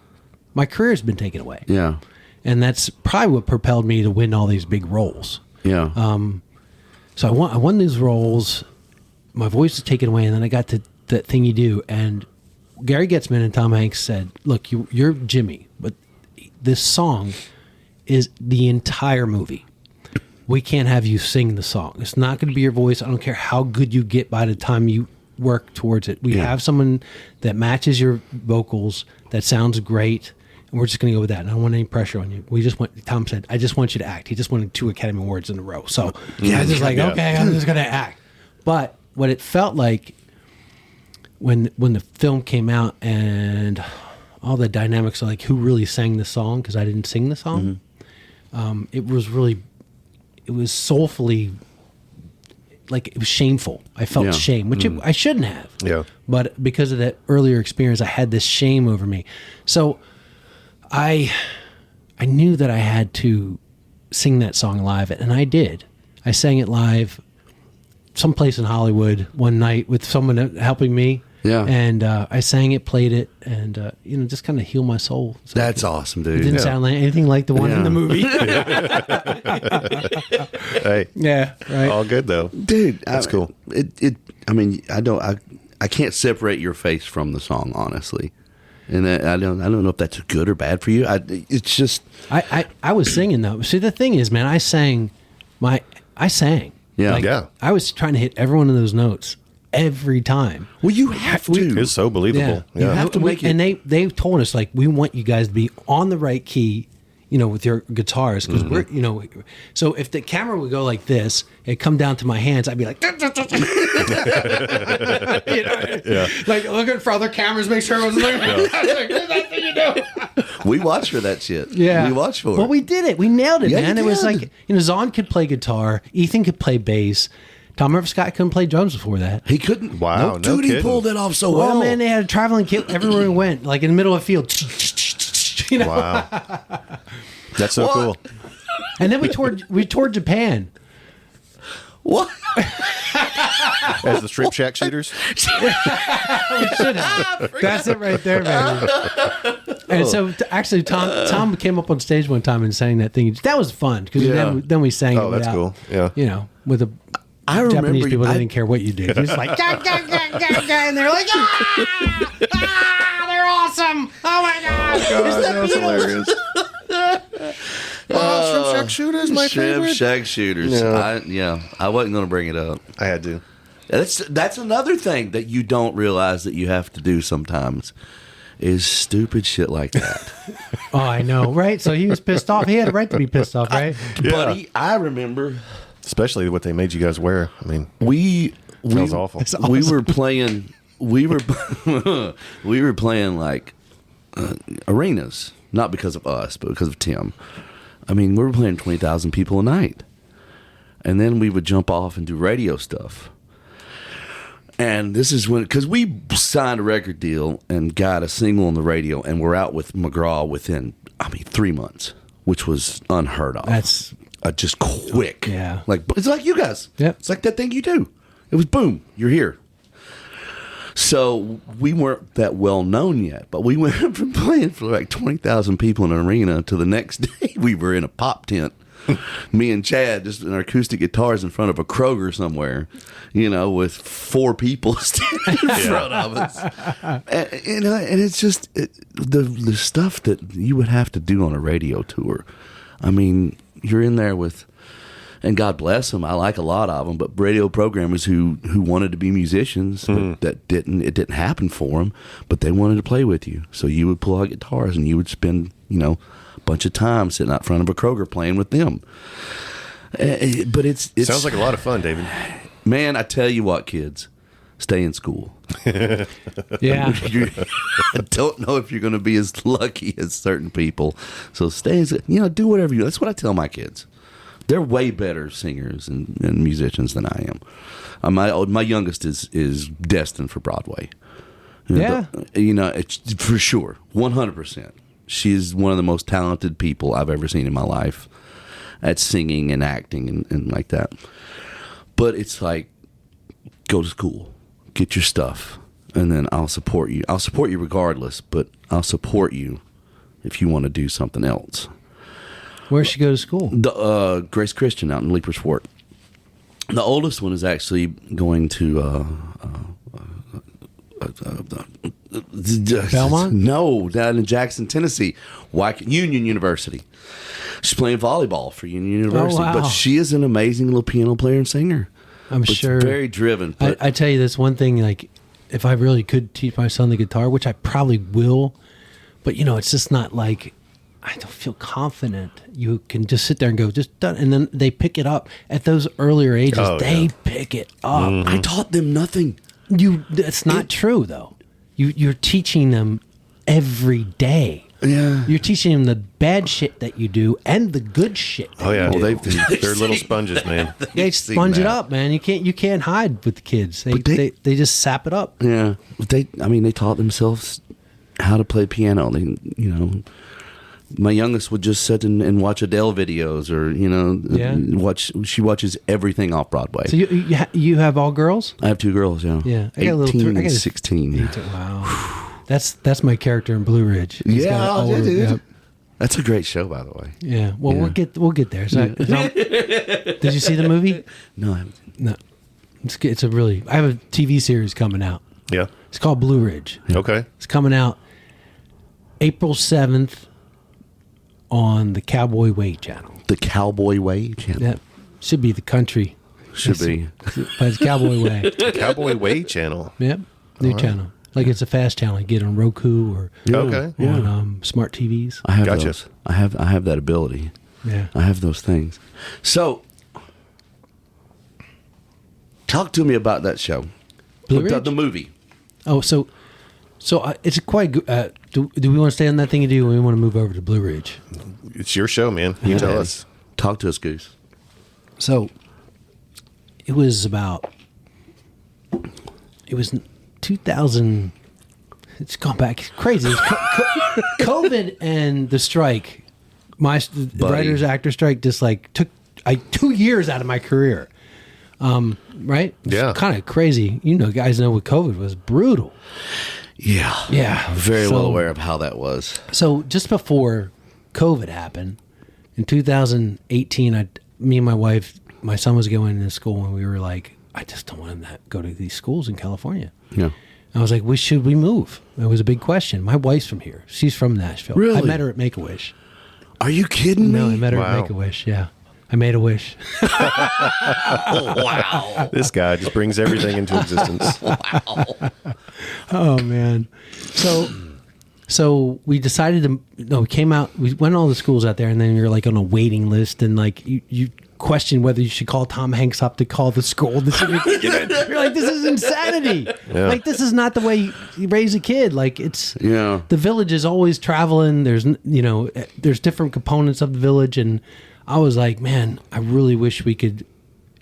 my career's been taken away. Yeah. And that's probably what propelled me to win all these big roles. Yeah. So I won these roles. My voice was taken away, and then I got to that thing you do. And Gary Getzman and Tom Hanks said, look, you're Jimmy, but this song is the entire movie. We can't have you sing the song. It's not going to be your voice. I don't care how good you get by the time you work towards it. We have someone that matches your vocals, that sounds great, and we're just going to go with that. And I don't want any pressure on you. Tom said, I just want you to act. He just wanted 2 Academy Awards in a row. So I was just like, okay, I'm just going to act. But what it felt like when the film came out and all the dynamics of like who really sang the song, because I didn't sing the song, it was soulfully, like, it was shameful. I felt shame, which I shouldn't have. Yeah. But because of that earlier experience, I had this shame over me. So I knew that I had to sing that song live, and I did. I sang it live someplace in Hollywood one night with someone helping me. Yeah. And I sang it, played it, and just kind of heal my soul. So that's awesome, dude. It didn't sound like anything like the one in the movie. Hey. Yeah. Right. All good though, dude. That's cool. I can't separate your face from the song, honestly. And I don't know if that's good or bad for you. It's just I was singing though. See, the thing is, man, I sang. Yeah. Yeah. I was trying to hit every one of those notes every time. Well, you have to. It's so believable. You have to make it. And they told us, like, we want you guys to be on the right key, with your guitars, because we're, so if the camera would go like this, it'd come down to my hands, I'd be like, like looking for other cameras, make sure everyone's looking. That thing you do. We watched for that shit. Yeah. We watched for it. Well, we did it. We nailed it, Yeah, man. you It was did. like, Zahn could play guitar. Ethan could play bass. Tom River Scott couldn't play drums before that. He couldn't. Wow, no dude, he kidding. pulled it off so well. Oh, man, they had a traveling kit everywhere we went, like in the middle of a field. You know? Wow. That's so What? cool. And then we toured Japan. What? As the Strip Shack shooters. That's it right there, man. And so, actually, Tom came up on stage one time and sang that thing. That was fun because Yeah. then we sang it. Oh, that's without, cool. Yeah. You know, with the I remember Japanese people, they I- didn't care what you did. Just like, "Gah, gah, gah, gah, gah," and they're like, they're awesome. Oh my God. It's the that was Beatles. hilarious. Shrimp Shack shooters, my Shrimp favorite. Shack shooters. Yeah. I wasn't going to bring it up. I had to. That's another thing that you don't realize that you have to do sometimes is stupid shit like that. Oh, I know, right? So he was pissed off. He had a right to be pissed off, right? Buddy, I remember Especially what they made you guys wear. I mean, we sounds awful. we were playing we were we were playing like arenas, not because of us, but because of Tim. I mean, we were playing 20,000 people a night, and then we would jump off and do radio stuff. And this is when, because we signed a record deal and got a single on the radio, and we're out with McGraw within 3 months, which was unheard of. That's Just quick. Yeah. Like, it's like you guys. Yep. It's like that thing you do. It was boom, you're here. So we weren't that well known yet, but we went from playing for like 20,000 people in an arena to the next day we were in a pop tent. Me and Chad just in our acoustic guitars in front of a Kroger somewhere, with 4 people standing in front of us. And it's just the stuff that you would have to do on a radio tour. I mean, you're in there with, and God bless them, I like a lot of them, but radio programmers who wanted to be musicians, but it didn't happen for them, but they wanted to play with you. So you would pull out guitars and you would spend, a bunch of time sitting out front of a Kroger playing with them. But it's Sounds like a lot of fun, David. man, I tell you what, kids, stay in school. yeah. I don't know if you're going to be as lucky as certain people. So stay, do whatever you. That's what I tell my kids. They're way better singers and musicians than I am. My youngest is destined for Broadway. Yeah. It's for sure, 100%. She's one of the most talented people I've ever seen in my life at singing and acting and like that. But it's like, go to school, get your stuff, and then I'll support you. I'll support you regardless, but I'll support you if you want to do something else. Where'd she go to school? The Grace Christian out in Leaper's Fort. The oldest one is actually going to Belmont? No, down in Jackson, Tennessee, Union University. She's playing volleyball for Union University, wow. but she is an amazing little piano player and singer. I'm But sure. very driven. But I tell you this one thing, like, if I really could teach my son the guitar, which I probably will, but it's just not like, I don't feel confident. You can just sit there and go, just done. And then they pick it up at those earlier ages. Oh, they yeah. pick it up. I taught them nothing. That's not true, though. You're teaching them every day. Yeah. You're teaching them the bad shit that you do and the good shit. Oh yeah, Well, they're little sponges, man. They seen sponge it that. up, man. You can't hide with the kids. They just sap it up. Yeah, they taught themselves how to play piano. My youngest would just sit and watch Adele videos, or She watches everything off Broadway. So you have all girls? I have 2 girls. Yeah, Yeah, I got a little 18 I and got a- 16. Wow, that's my character in Blue Ridge. He's got Yeah, older- dude. yeah. That's a great show, by the way. Yeah. Well, Yeah. we'll get there. So, did you see the movie? No, I haven't. No. It's a really. I have a TV series coming out. Yeah. It's called Blue Ridge. Okay. It's coming out April 7th on the Cowboy Way Channel. The Cowboy Way Channel. That should be the country. Should be. But it's Cowboy Way. Cowboy Way Channel. Yep. New channel. Like it's a fast channel. You get on Roku or Okay. on smart TVs. I have Gotcha. those. I have that ability. Yeah. I have those things. So, talk to me about that show. Blue the Ridge? movie. Oh, so it's quite do we want to stay on that thing you do, or we want to move over to Blue Ridge? It's your show, man. You tell us. Talk to us, Goose. So it was 2000. It's gone back. It's crazy. It's COVID and the strike. The writers actor strike just like took 2 years out of my career. Right? Yeah. Kind of crazy. You know, guys know what COVID was brutal. Yeah. Yeah. Very well aware of how that was. So just before COVID happened, in 2018, me and my wife, my son was going into school, and we were like, I just don't want him to go to these schools in California. Yeah. I was like, should we move? It was a big question. My wife's from here. She's from Nashville. Really? I met her at Make-A-Wish. Are you kidding me? No, I met her Wow. at Make-A-Wish, yeah. I made a wish. Wow. This guy just brings everything into existence. Oh, man. So we decided we came out, we went to all the schools out there, and then you're like on a waiting list, and like you question whether you should call Tom Hanks up to call the school. You're like, this is insanity. Yeah. Like, this is not the way you raise a kid. Like, it's, Yeah. the village is always traveling. There's, there's different components of the village. And I was like, man, I really wish we could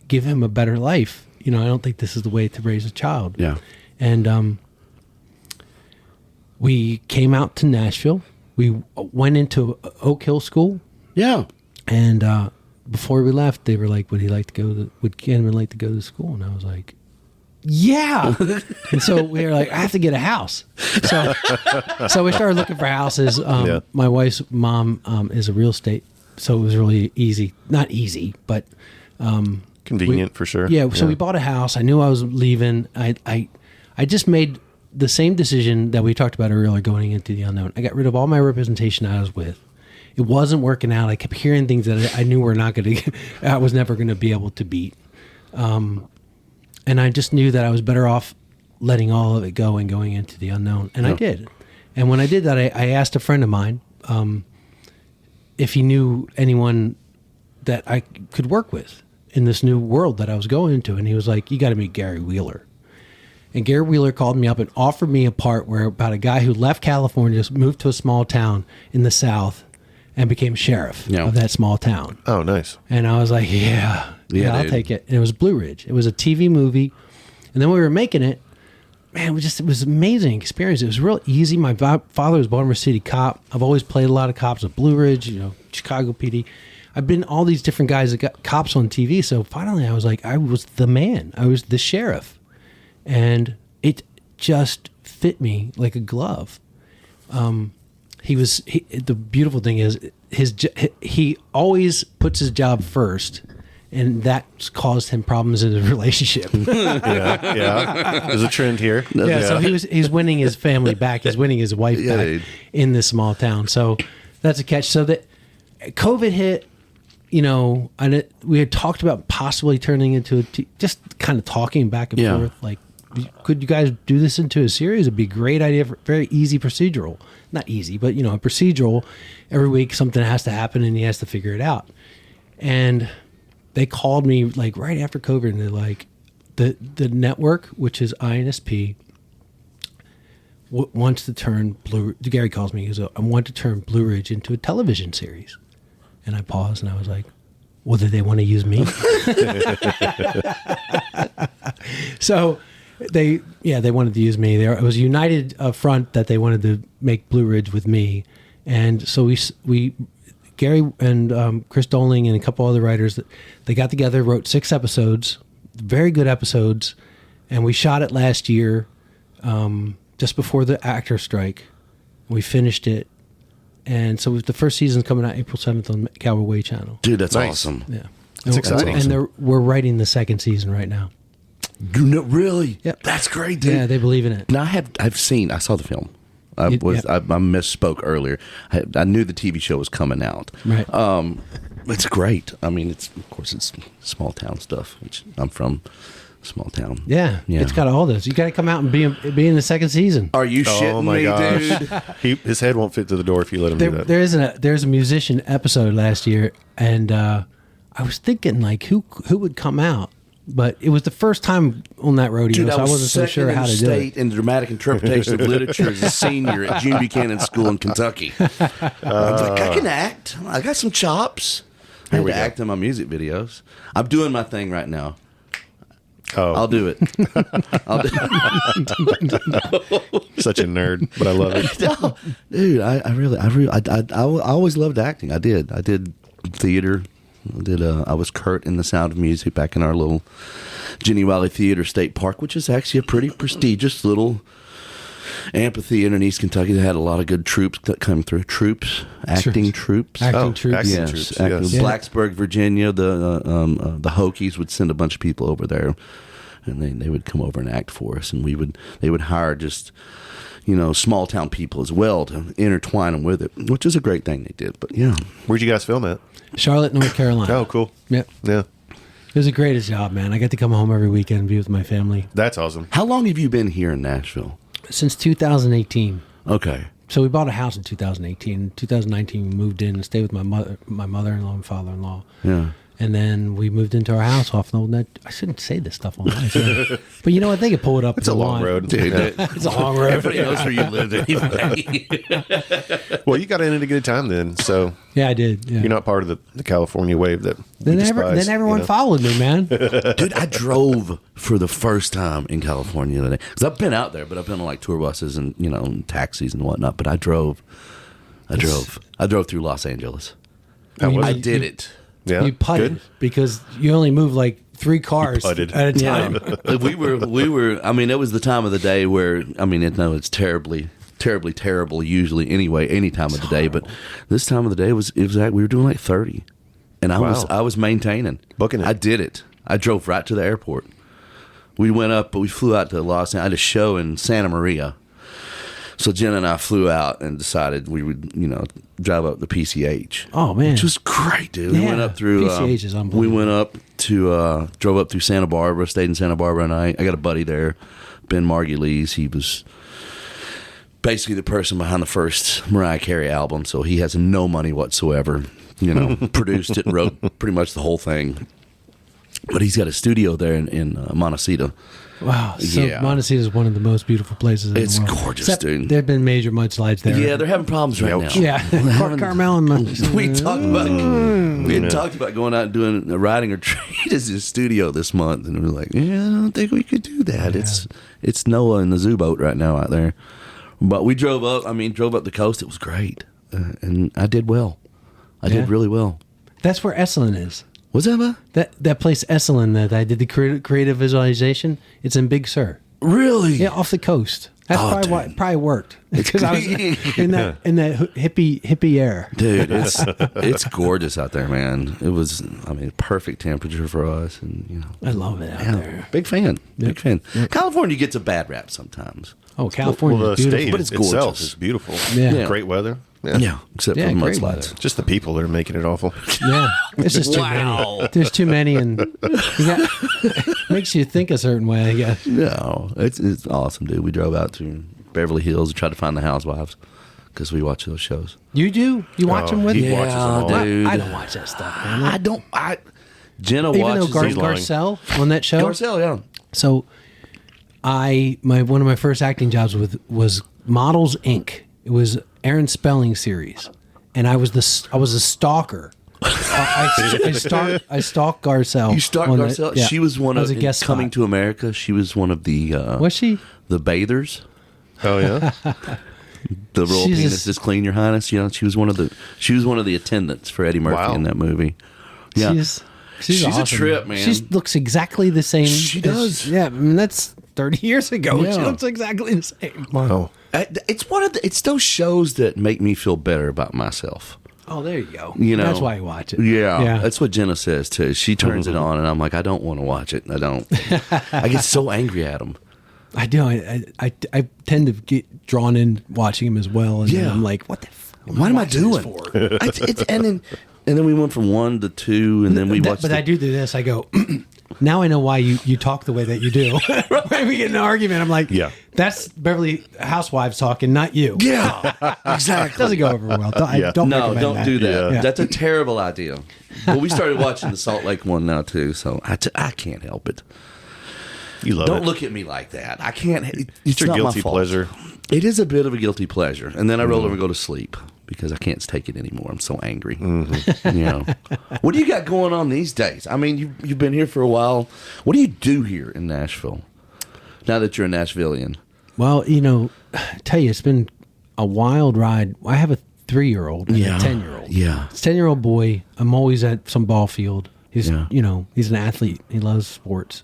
give him a better life. I don't think this is the way to raise a child. Yeah. And we came out to Nashville. We went into Oak Hill School. Yeah. And before we left, they were like, would Cameron like to go to school? And I was like, yeah. And so we were like, I have to get a house. So we started looking for houses. Yeah. My wife's mom is a real estate. So it was really easy. Not easy, but Convenient for sure. yeah. So we bought a house. I knew I was leaving. I just made the same decision that we talked about earlier, going into the unknown. I got rid of all my representation I was with. It wasn't working out. I kept hearing things that I knew were not going to, I was never going to be able to beat. And I just knew that I was better off letting all of it go and going into the unknown. And I did. And when I did that, I asked a friend of mine if he knew anyone that I could work with in this new world that I was going into. And he was like, you got to meet Gary Wheeler. And Gary Wheeler called me up and offered me a part about a guy who left California, moved to a small town in the South, and became sheriff of that small town. Oh, nice. And I was like, yeah, I'll dude. take it. And it was Blue Ridge. It was a TV movie. And then when we were making it, man, it was an amazing experience. It was real easy. My father was Baltimore City cop. I've always played a lot of cops at Blue Ridge, Chicago PD. I've been all these different guys that got cops on TV. So finally I was like, I was the man. I was the sheriff. And it just fit me like a glove. The beautiful thing is he always puts his job first, and that's caused him problems in his relationship. Yeah. There's a trend here. So he's winning his family back. He's winning his wife back in this small town. So that's a catch. So that COVID hit, and we had talked about possibly turning into just kind of talking back and forth, like, could you guys do this into a series? It'd be a great idea for very easy procedural. Not easy, but a procedural. Every week something has to happen and he has to figure it out. And they called me like right after COVID, and they're like, the network, which is INSP, wants to turn Gary calls me. He goes, I want to turn Blue Ridge into a television series. And I paused and I was like, well, do they want to use me? So they wanted to use me. It was a united front that they wanted to make Blue Ridge with me. And so we Gary and Chris Doling and a couple other writers, they got together, wrote 6 episodes, very good episodes, and we shot it last year, just before the actor strike. We finished it, and so the first season's coming out April 7th on Cowboy Way Channel. Dude, that's Nice. awesome. Yeah, That's exciting. And we're writing the second season right now. You know, really? Yep. That's great, dude. Yeah, they believe in it. Now I saw the film. I misspoke earlier. I knew the TV show was coming out. Right. It's great. I mean, it's small town stuff, which I'm from, small town. Yeah, it's got all this. You got to come out and be in the second season. Are you shitting Oh my me, gosh. dude? His head won't fit to the door if you let him do that. There's a musician episode last year, and I was thinking like who would come out But it was the first time on that rodeo, Dude, so I wasn't so second sure in how the to do it. state in dramatic interpretation of literature as a senior at June Buchanan School in Kentucky. I was like, I can act. I got some chops. I had to act in my music videos. I'm doing my thing right now. Oh, I'll do it. such a nerd, but I love it. No, dude, I always loved acting. I did theater. I was Kurt in The Sound of Music back in our little Jenny Wiley Theater State Park, which is actually a pretty prestigious little amphitheater in East Kentucky that had a lot of good troops that come through. Acting troops. Acting troops. Acting Yes, troops, acting- yes. Blacksburg, Virginia. The Hokies would send a bunch of people over there, and they would come over and act for us, and they would hire just small town people as well to intertwine them with it, which is a great thing they did. But yeah, Where'd you guys film at? Charlotte, North Carolina. Oh, cool. Yep. Yeah, It was the greatest job, man. I got to come home every weekend and be with my family. that's awesome. how long have you been here in Nashville? Since 2018. Okay, So we bought a house in 2018. In 2019, we moved in and stayed with my mother-in-law and father-in-law. yeah. And then we moved into our house off the old net. I shouldn't say this stuff online. But you know what? They could pull it up. It's a long road. Dude, It's a long road. everybody knows where you live anyway. Well, you got in at a good time then, so Yeah, I did. Yeah. you're not part of the California wave that we Then, despise, then everyone you know? followed me, man. Dude, I drove for the first time in California today. Because I've been out there, but I've been on like tour buses and, taxis and whatnot. But I drove through Los Angeles. How was I it? did it. Yeah, You putted good? because you only move like 3 cars at putted. a time. we were, I mean, it was the time of the day where, I mean, it's terribly terrible usually anyway, any time of the day. But this time of the day we were doing like 30. And I was maintaining. Booking it. I did it. I drove right to the airport. We flew out to Los Angeles. I had a show in Santa Maria. So Jen and I flew out and decided we would, drive up the PCH. Oh, man. Which was great, dude. We Yeah, went up through. PCH is unbelievable. We went up to drove up through Santa Barbara, stayed in Santa Barbara, and I got a buddy there, Ben Margulies. He was basically the person behind the first Mariah Carey album, so he has no money whatsoever. Produced it and wrote pretty much the whole thing. But he's got a studio there in Montecito. Wow. So Yeah. Montecito is one of the most beautiful places in It's the world. gorgeous, Except dude. There have been major mudslides there. Yeah, they're having problems right Ouch. now. Yeah. Carmel and We talked about we had talked about going out and doing a riding or trade as a studio this month, and we were like, yeah, I don't think we could do that. It's Noah and the zoo boat right now out there. But we drove up the coast. It was great, and I did well. I did really well. That's where Esalen is. Was that That place Esalen that I did the creative visualization. It's in Big Sur. really? Yeah, off the coast. That's Oh, probably why dude. it probably worked because I was in that hippie air. Dude, it's gorgeous out there, man. It was, perfect temperature for us, and I love it out there. big fan. Big fan. California gets a bad rap sometimes. Oh, California, Well, the beautiful. state but it's itself gorgeous. is beautiful. Yeah. Great weather. Yeah, except Yeah, for the great mudslides. Just the people that are making it awful. Yeah, it's just too many. There's too many, and makes you think a certain way. I guess. No, it's awesome, dude. We drove out to Beverly Hills and tried to find the housewives because we watch those shows. You do? You watch them with he me? watches them all. dude. I don't watch that stuff, man. Jenna Even watches though these Garcelle on that show. Garcelle, yeah. So, one of my first acting jobs was Models Inc. It was Aaron Spelling series, and I was a stalker. I stalked Garcelle. You stalked on Garcelle. yeah. She was one I of a guest Coming spot. to America. She was one of the Was she? the bathers. Oh yeah. The royal She's penis is clean, Your Highness. She was one of the attendants for Eddie Murphy Wow. in that movie. Yeah, She's a awesome. trip, man. She looks exactly the same. She does. Yeah, that's 30 years ago. Yeah. She looks exactly the same. Wow. It's those shows that make me feel better about myself. Oh, there you go. You know, That's why you watch it. Yeah, that's what Jenna says too. She turns it on, and I'm like, I don't want to watch it. I don't. I get so angry at them. I do. I tend to get drawn in watching him as well. And then I'm like, what the What am I doing? And then we went from 1 to 2, and then we watched. But I do this. I go, now I know why you talk the way that you do. When we get in an argument, I'm like, Yeah. that's Beverly Housewives talking, not you. Yeah, exactly. Doesn't go over well. Don't No, recommend don't that. do that. Yeah. That's a terrible idea. Well, we started watching the Salt Lake one now too, so I can't help it. You love Don't it. look at me like that. I can't. It's your not my guilty fault. pleasure. It is a bit of a guilty pleasure, and then I roll over and go to sleep because I can't take it anymore. I'm so angry. You know, what do you got going on these days? I mean, you've been here for a while. What do you do here in Nashville now that you're a Nashvilleian? Well, you know, I tell you, it's been a wild ride. I have a 3-year-old and a 10-year-old. Yeah. It's a 10-year-old boy. I'm always at some ball field. He's, Yeah. you know, he's an athlete. He loves sports.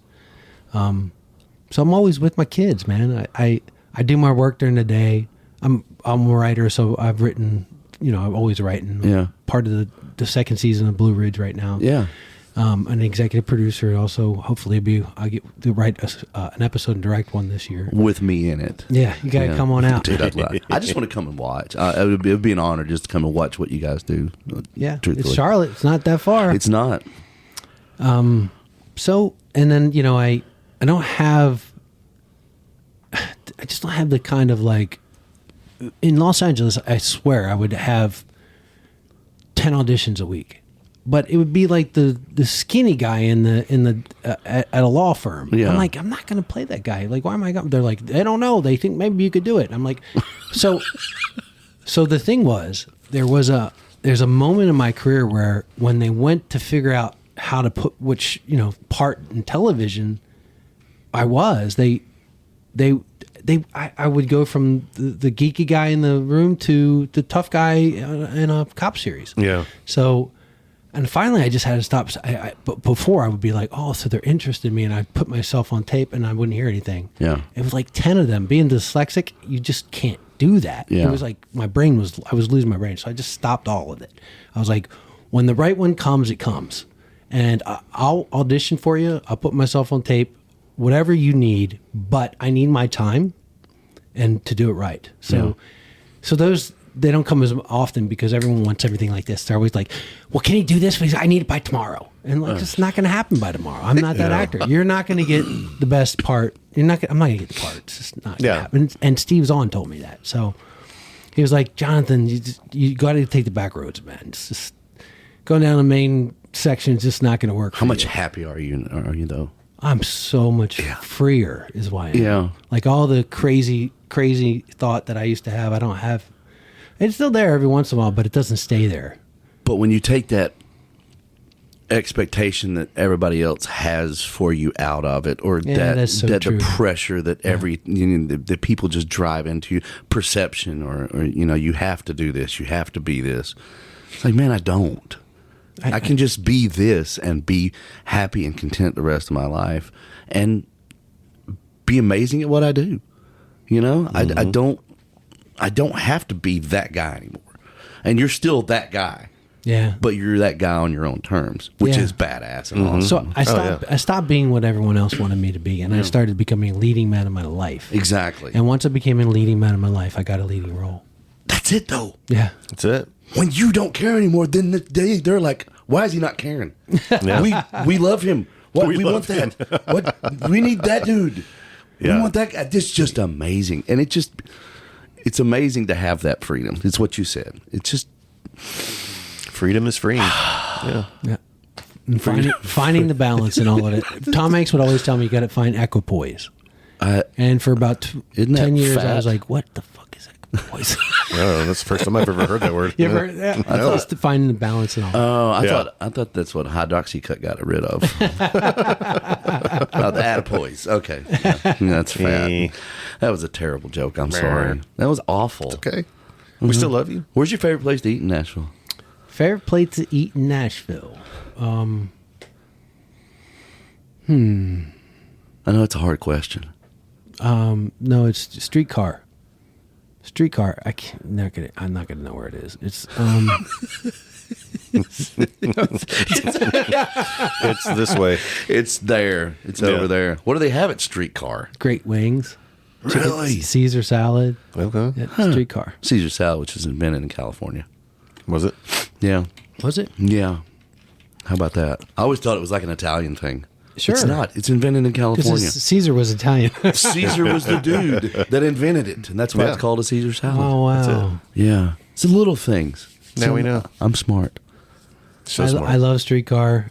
So I'm always with my kids, man. I do my work during the day. I'm a writer, so I've written, you know, I'm always writing. Yeah. Part of the second season of Blue Ridge right now. Yeah. An executive producer. Also, hopefully, I get to write an episode and direct one this year. With me in it. Yeah, you gotta come on out, dude. I just want to come and watch. It would be an honor just to come and watch what you guys do. Yeah, truthfully. it's Charlotte. It's not that far. It's not. So, and then, you know, I just don't have the kind of, like, in Los Angeles, I swear I would have 10 auditions a week, but it would be like the skinny guy at a law firm. Yeah. I'm like, I'm not going to play that guy. Like, why am I going? They're like, they don't know. They think maybe you could do it. I'm like, so the thing was, there's a moment in my career where when they went to figure out how to put which, you know, part in television I would go from the geeky guy in the room to the tough guy in a cop series. Yeah. So, and finally I just had to stop. But before I would be like, oh, so they're interested in me, and I'd put myself on tape and I wouldn't hear anything. Yeah. It was like 10 of them. Being dyslexic, you just can't do that. Yeah. It was like I was losing my brain. So I just stopped all of it. I was like, when the right one comes, it comes. And I'll audition for you. I'll put myself on tape, whatever you need, but I need my time and to do it right. So those, they don't come as often because everyone wants everything like this. They're always like, well, can you do this? Because I need it by tomorrow. And like, it's not going to happen by tomorrow. I'm not that actor. You're not going to get the best part. I'm not going to get the part. It's just not going to happen. And Steve Zahn told me that. So he was like, Jonathan, you got to take the back roads, man. It's just going down the main section is just not going to work. How much happy are you though? I'm so much freer is why I am. Yeah. Like all the crazy thought that I used to have, I don't have. It's still there every once in a while, but it doesn't stay there. But when you take that expectation that everybody else has for you out of it, or that's so true. the pressure that the people just drive into perception, or you know, you have to do this, you have to be this. It's like, man, I don't. I can just be this and be happy and content the rest of my life and be amazing at what I do. You know, I don't have to be that guy anymore. And you're still that guy. Yeah. But you're that guy on your own terms, which is badass and awesome. So I stopped being what everyone else wanted me to be, and I started becoming a leading man in my life. Exactly. And once I became a leading man in my life, I got a leading role. That's it, though. Yeah. That's it. When you don't care anymore, then they're like, why is he not caring? We love him. What, we want that. What, we need that dude. Yeah. We want that guy. It's just amazing. And it's amazing to have that freedom. It's what you said. It's just... Freedom is free. Yeah. And finding the balance in all of it. Tom Hanks would always tell me you got to find equipoise. And for about 10 years, I was like, what the fuck is equipoise? Oh, that's the first time I've ever heard that word. You ever heard that? I thought it's finding the balance in all of it. Oh, I thought that's what hydroxycut got rid of. The attaboys. Okay. Yeah, that's fat. That was a terrible joke. I'm sorry. That was awful. Okay. We still love you. Where's your favorite place to eat in Nashville? Favorite place to eat in Nashville? I know it's a hard question. No, it's Streetcar. Streetcar. I'm not gonna know where it is. It's It's this way. It's there. It's over there. What do they have at Streetcar? Great wings. Really? Caesar salad. Okay. Yeah, Streetcar. Caesar salad, which was invented in California. Was it? Yeah. Was it? Yeah. How about that? I always thought it was like an Italian thing. Sure. It's not. It's invented in California. Caesar was Italian. Caesar was the dude that invented it, and that's why it's called a Caesar salad. Oh, wow. Yeah. It's the little things. Now we know. I'm smart. So smart. I love Streetcar.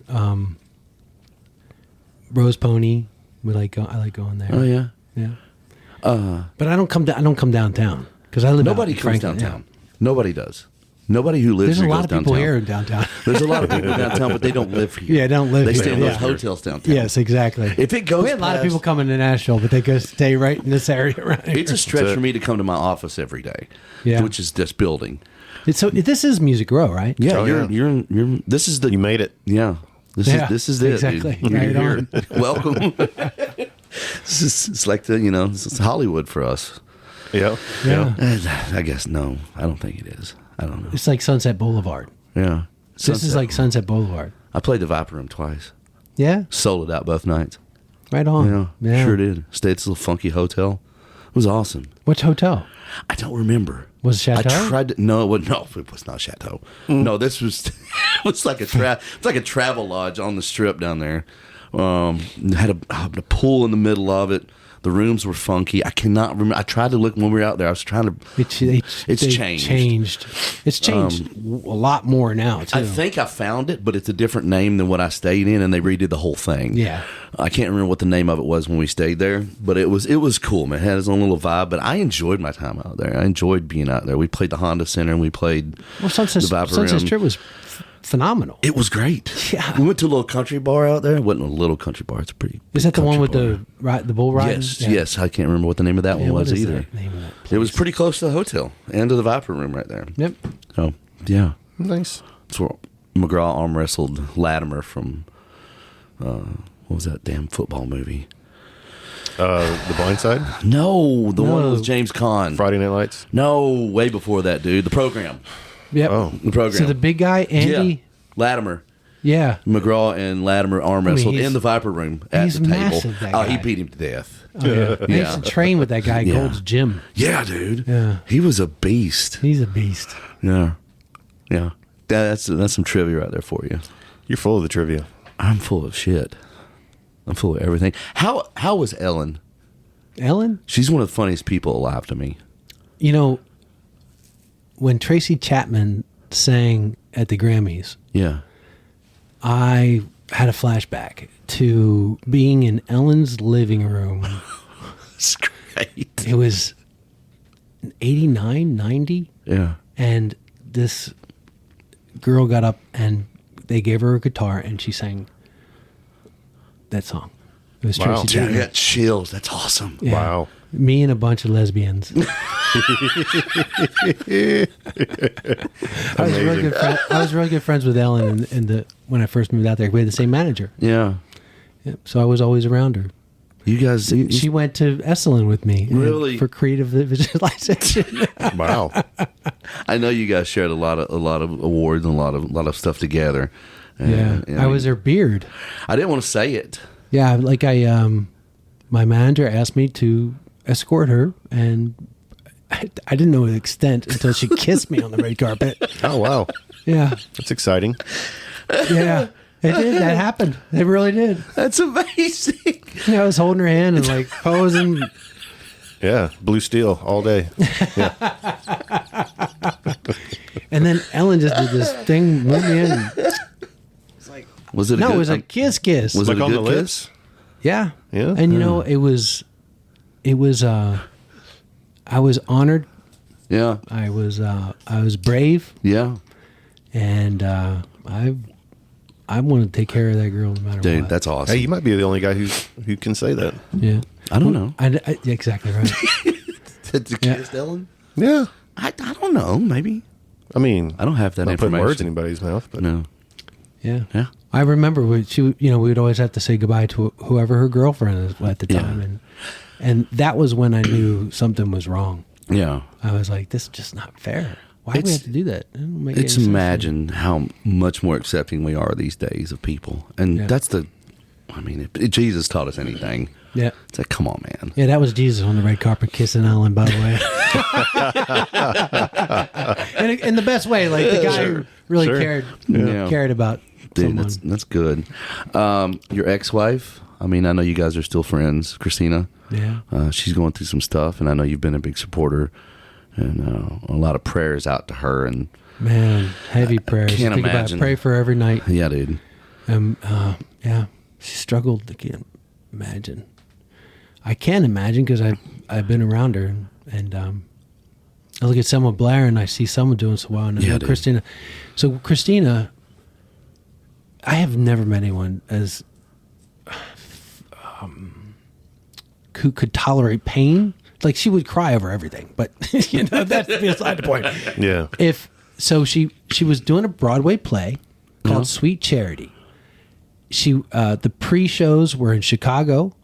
Rose Pony. I like going there. Oh yeah. Yeah. But I don't come downtown because I live. Nobody out in comes Franklin, downtown. Nobody does. Nobody who lives There's a here lot goes of people downtown. here in downtown. There's a lot of people downtown, but they don't live here. Yeah, don't live They here. stay in those Yeah. hotels downtown. Yes, exactly. If it goes we had a lot of past- people coming to Nashville, but they go stay right in this area around here. It's a stretch for me to come to my office every day, Yeah. which is this building. So this is Music Row, right? Yeah, Oh, you're this is the You made it. yeah. This is it. exactly. Dude. Right You're on. here. Welcome. It's like it's Hollywood for us. Yeah. Yeah. I guess no. I don't think it is. I don't know. It's like Sunset Boulevard. Yeah. This is Sunset. like Sunset Boulevard. I played the Viper Room twice. Yeah, Sold it out both nights. right on. Yeah, sure did. Stayed at this little funky hotel. It was awesome. Which hotel? I don't remember. Was it Chateau? I tried to, no, it was not Chateau. No, this was it was like a travel lodge on the strip down there. Had a pool in the middle of it. The rooms were funky. I cannot remember. I tried to look when we were out there. I was trying to. It's changed. It's changed a lot more now too. I think I found it, but it's a different name than what I stayed in, and they redid the whole thing. Yeah. I can't remember what the name of it was when we stayed there, but it was cool, man. It had its own little vibe, but I enjoyed my time out there. I enjoyed being out there. We played the Honda Center, and we played Sunset the Viper Sunset Room. Strip was phenomenal. It was great. Yeah. We went to a little country bar out there. It wasn't a little country bar. It's a pretty Is that the one country with bar. the bull riding? Yes, Yeah. yes. I can't remember what the name of that Yeah, one what was is either. the name of that It was place? pretty close to the hotel and to the Viper Room right there. Yep. Oh, yeah. Nice. That's where McGraw arm wrestled Latimer from, what was that damn football movie? The Blind Side, No, the one No. with James Caan. Friday Night Lights. No, way before that, dude. The program. Yep. Oh. The program. So the big guy, Andy. Yeah. Latimer. Yeah. McGraw and Latimer arm wrestled he's- in the Viper Room at he's the table. massive, that Oh, he guy. beat him to death. I used to train with that guy at Yeah. Gold's Gym. Yeah, dude. Yeah. He was a beast. He's a beast. Yeah. Yeah. That's some trivia right there for you. You're full of the trivia. I'm full of shit. I'm full of everything. How was Ellen? Ellen, She's one of the funniest people alive to me. you know, when Tracy Chapman sang at the Grammys, Yeah. I had a flashback to being in Ellen's living room. It's great. It was 89, 90, Yeah. and this girl got up and they gave her a guitar and she sang that song. It was Wow. Tracy Dude, I Chapman. got chills. That's awesome. Yeah. Wow. Me and a bunch of lesbians. I was really good friends with Ellen when I first moved out there. We had the same manager. Yeah. Yep. So I was always around her. You guys, She went to Esalen with me. Really? For creative visualization. Wow. I know you guys shared a lot of awards and a lot of stuff together. Yeah. And I was her beard. I didn't want to say it. Yeah, like my manager asked me to escort her, and I didn't know the extent until she kissed me on the red carpet. Oh, wow. Yeah, That's exciting. yeah, it did. That happened. It really did. That's amazing. Yeah, I was holding her hand and like posing. Yeah. Blue steel all day. And then Ellen just did this thing, moved me in. Was it? No, it was a kiss. Was Like it a on good the kiss? lips? Yeah, Yeah? And you know, it was. I was honored. Yeah. I was brave, Yeah. and I want to take care of that girl no matter Dude, what. that's awesome. Hey, you might be the only guy who can say that. Yeah, I don't know. yeah, exactly right. Did you Yeah. kiss Ellen? Yeah. I don't know. Maybe. I mean, I don't have that not putting information. words in anybody's mouth, but No. Yeah, Yeah. I remember we would always have to say goodbye to whoever her girlfriend was at the Yeah. time, and that was when I knew something was wrong. Yeah. I was like, this is just not fair. Why do we It's- have to do that? It don't make It's any sense. imagine how much more accepting we are these days of people. And Yeah. that's if Jesus taught us anything, Yeah. it's like, come on, man. Yeah, that was Jesus on the red carpet kissing Ellen, by the way. in the best way, like the guy who really Sure. cared about Dude, someone. that's good. Your ex-wife, I mean, I know you guys are still friends, Christina. Yeah. She's going through some stuff, and I know you've been a big supporter and a lot of prayers out to her. And Man, heavy prayers. can't Think imagine. about it. Pray for her every night. yeah, dude. Yeah, she struggled. I can't imagine. I can imagine because I've been around her, and I look at Selma Blair and I see Selma doing so well, and I Yeah, know dude. Christina. So Christina, I have never met anyone as who could tolerate pain. Like, she would cry over everything, but that's beside the point. Yeah. She was doing a Broadway play called Sweet Charity. The pre-shows were in Chicago,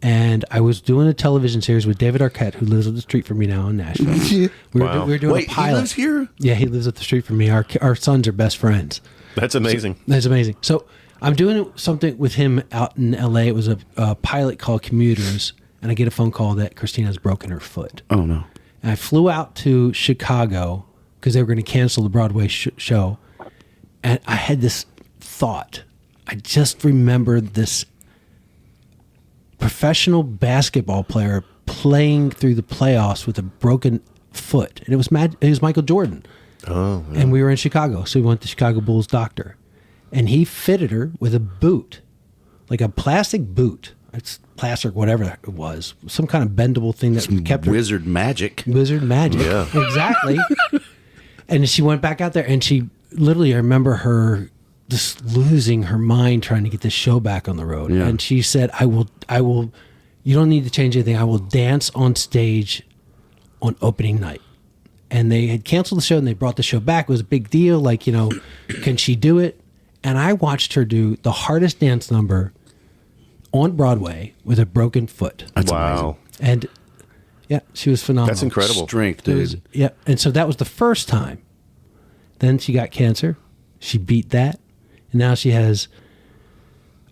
and I was doing a television series with David Arquette, who lives up the street from me now in Nashville. We were doing Wait, a pilot. he lives here? Yeah, he lives up the street from me. Our sons are best friends. That's amazing. That's amazing. So I'm doing something with him out in L.A. It was a pilot called Commuters, and I get a phone call that Christina's broken her foot. Oh no. And I flew out to Chicago because they were going to cancel the Broadway show. And I had this thought. I just remembered this professional basketball player playing through the playoffs with a broken foot. And it was Michael Jordan. Oh, yeah. And we were in Chicago. So we went to Chicago Bulls doctor. And he fitted her with a boot, like a plastic boot. It's plastic, whatever it was. Some kind of bendable thing that kept her. Wizard magic. Wizard magic. Yeah. Exactly. And she went back out there, and she literally, I remember her just losing her mind trying to get this show back on the road. Yeah. And she said, I will, you don't need to change anything. I will dance on stage on opening night. And they had canceled the show, and they brought the show back. It was a big deal. Like, can she do it? And I watched her do the hardest dance number on Broadway with a broken foot. That's Wow. And yeah, she was phenomenal. That's incredible. Strength, It dude. was- yeah, and so that was the first time. Then she got cancer. She beat that, and now she has.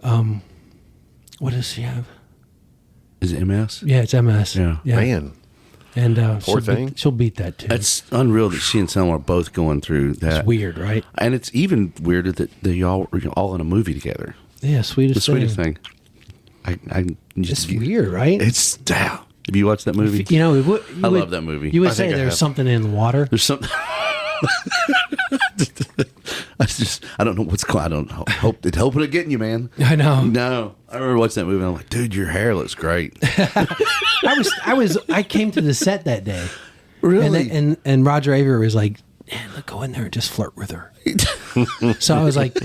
What does she have? Is it MS? Yeah, it's MS. Yeah. Man. And Poor thing. she'll beat that too. It's unreal that she and Selma are both going through that. It's weird, right? And it's even weirder that they all are all in a movie together. Yeah, The sweetest sweetest thing. I It's just weird, right? It's damn. Have you watched that movie? I love that movie. You would I say think I there's have. something in the water. There's something. I don't know what's going. I don't know. Hope hoping to getting you, man. I know. No, I remember watching that movie. And I'm like, dude, your hair looks great. I came to the set that day. Really? And Roger Avery was like, "Man, look, go in there and just flirt with her." So I was like,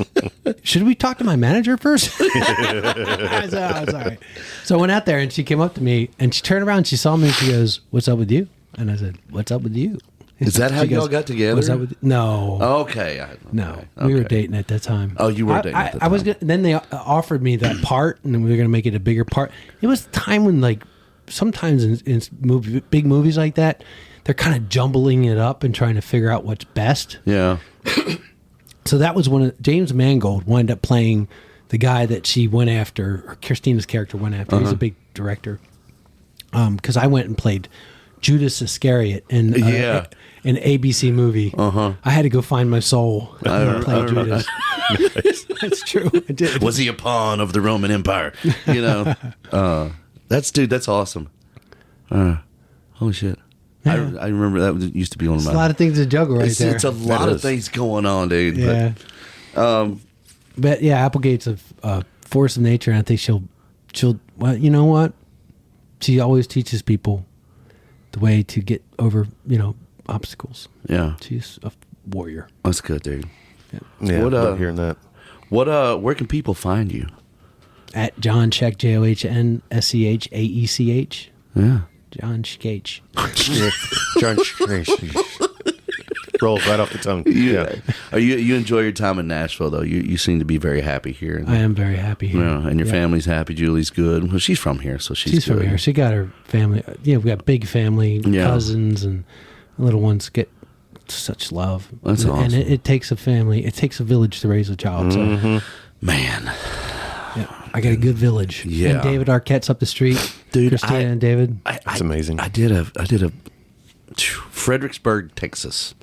"Should we talk to my manager first?" I said, "Oh, it's all right." So I went out there, and she came up to me, and she turned around, she saw me, and she goes, "What's up with you?" And I said, "What's up with you?" Is that how She y'all goes, got together? "What's up with you?" No. Okay. No, okay. we were dating at that time. Oh, you were dating at that I was time. then they offered me that part, and then we were going to make it a bigger part. It was a time when, like, sometimes in big movies like that, they're kind of jumbling it up and trying to figure out what's best. Yeah. So that was James Mangold wound up playing the guy that she went after, or Christina's character went after. He's a big director. Because I went and played Judas Iscariot in an ABC movie. I had to go find my soul and play Judas. That's true. I did. Was he a pawn of the Roman Empire? You know. That's awesome. Holy shit. Yeah. I remember that used to be one of It's my. a lot of things to juggle right there. It's a lot It of is. things going on, dude. Yeah. But yeah, Applegate's a force of nature, and I think she'll. Well, you know what? She always teaches people the way to get over, obstacles. But, yeah, She's a warrior. that's good, dude. Yeah, What, love hearing that. Where can people find you? At John Schaech, JohnSchaech. Yeah. John Schaech. John rolls right off the tongue. Yeah. You enjoy your time in Nashville, though. You seem to be very happy here. I am very happy here. Yeah, and your Yeah. family's happy. Julie's good. Well, she's from here, so she's She's good. from here. She got her family. Yeah, we got big family, Yeah. cousins, and the little ones get such love. That's and awesome. it takes a family. It takes a village to raise a child. So Man, yeah, I got a good village. Yeah. And David Arquette's up the street. Dude, Christina and David. That's amazing. I did a Fredericksburg, Texas,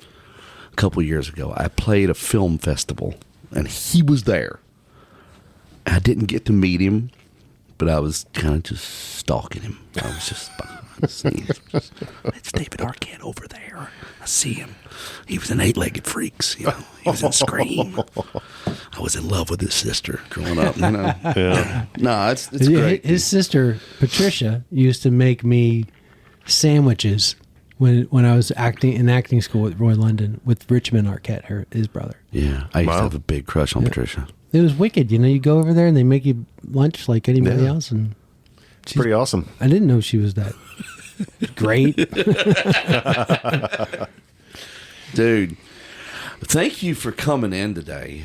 a couple years ago. I played a film festival, and he was there. I didn't get to meet him, but I was kind of just stalking him. I was just behind the scenes. It's David Arquette over there. I see him. He was in 8-Legged Freaks. You know, he was in Scream. I was in love with his sister growing up. You know, Yeah. no, it's great. His sister Patricia used to make me sandwiches when I was in acting school at Roy London with Richmond Arquette, his brother. Yeah, I used to Wow. have a big crush on Patricia. It was wicked. You know, you go over there and they make you lunch like anybody Yeah. else, and It's pretty awesome. I didn't know she was that great. Dude, thank you for coming in today.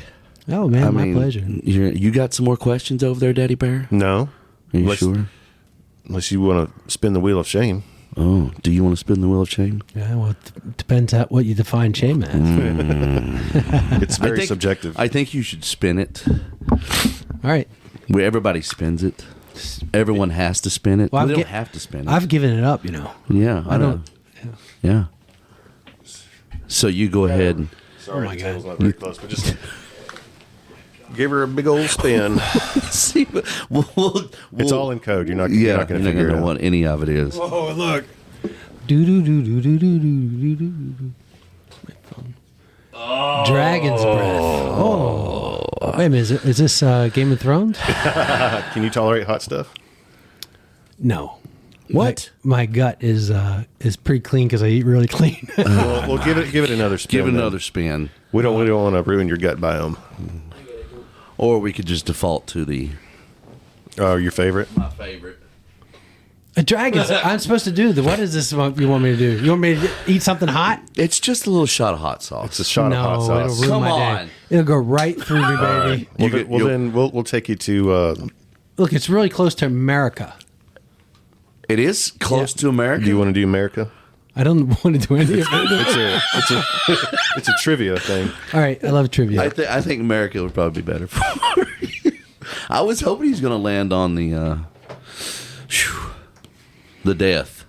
Oh man, my pleasure. You got some more questions over there, Daddy Bear? No. Are you Unless- sure? Unless you want to spin the wheel of shame. Oh, do you want to spin the wheel of shame? Yeah, well, it depends on what you define shame as. It's very subjective. I think you should spin it. All right, Where everybody spins it. Everyone has to spin it. Well, Well, I've they don't get- have to spin it. I've given it up. You know, yeah, I know. Yeah. So you go ahead and Sorry, my the God. table's not very close, but just give her a big old spin. see. It's all in code. You're not Yeah, going to figure it know out. what any of it is. oh look, do do do do do do do do do. Dragon's breath. Oh, wait a minute. Is this Game of Thrones? Can you tolerate hot stuff? No. What? My gut is pretty clean because I eat really clean. Well, give it another spin. Give it then. another spin. We don't want to ruin your gut biome. Or we could just default to the Oh, your favorite? my favorite. A dragon's. I'm supposed to do. What is this? What you want me to do? You want me to eat something hot? It's just a little shot of hot sauce. It's a shot of hot sauce. it'll ruin Come my on. day. It'll go right through me, baby. Then we'll take you to. Look, it's really close to America. It is close to America. Do you want to do America? I don't want to do any of it. It's a trivia thing. All right, I love trivia. I think America would probably be better for you. I was hoping he's going to land on the death.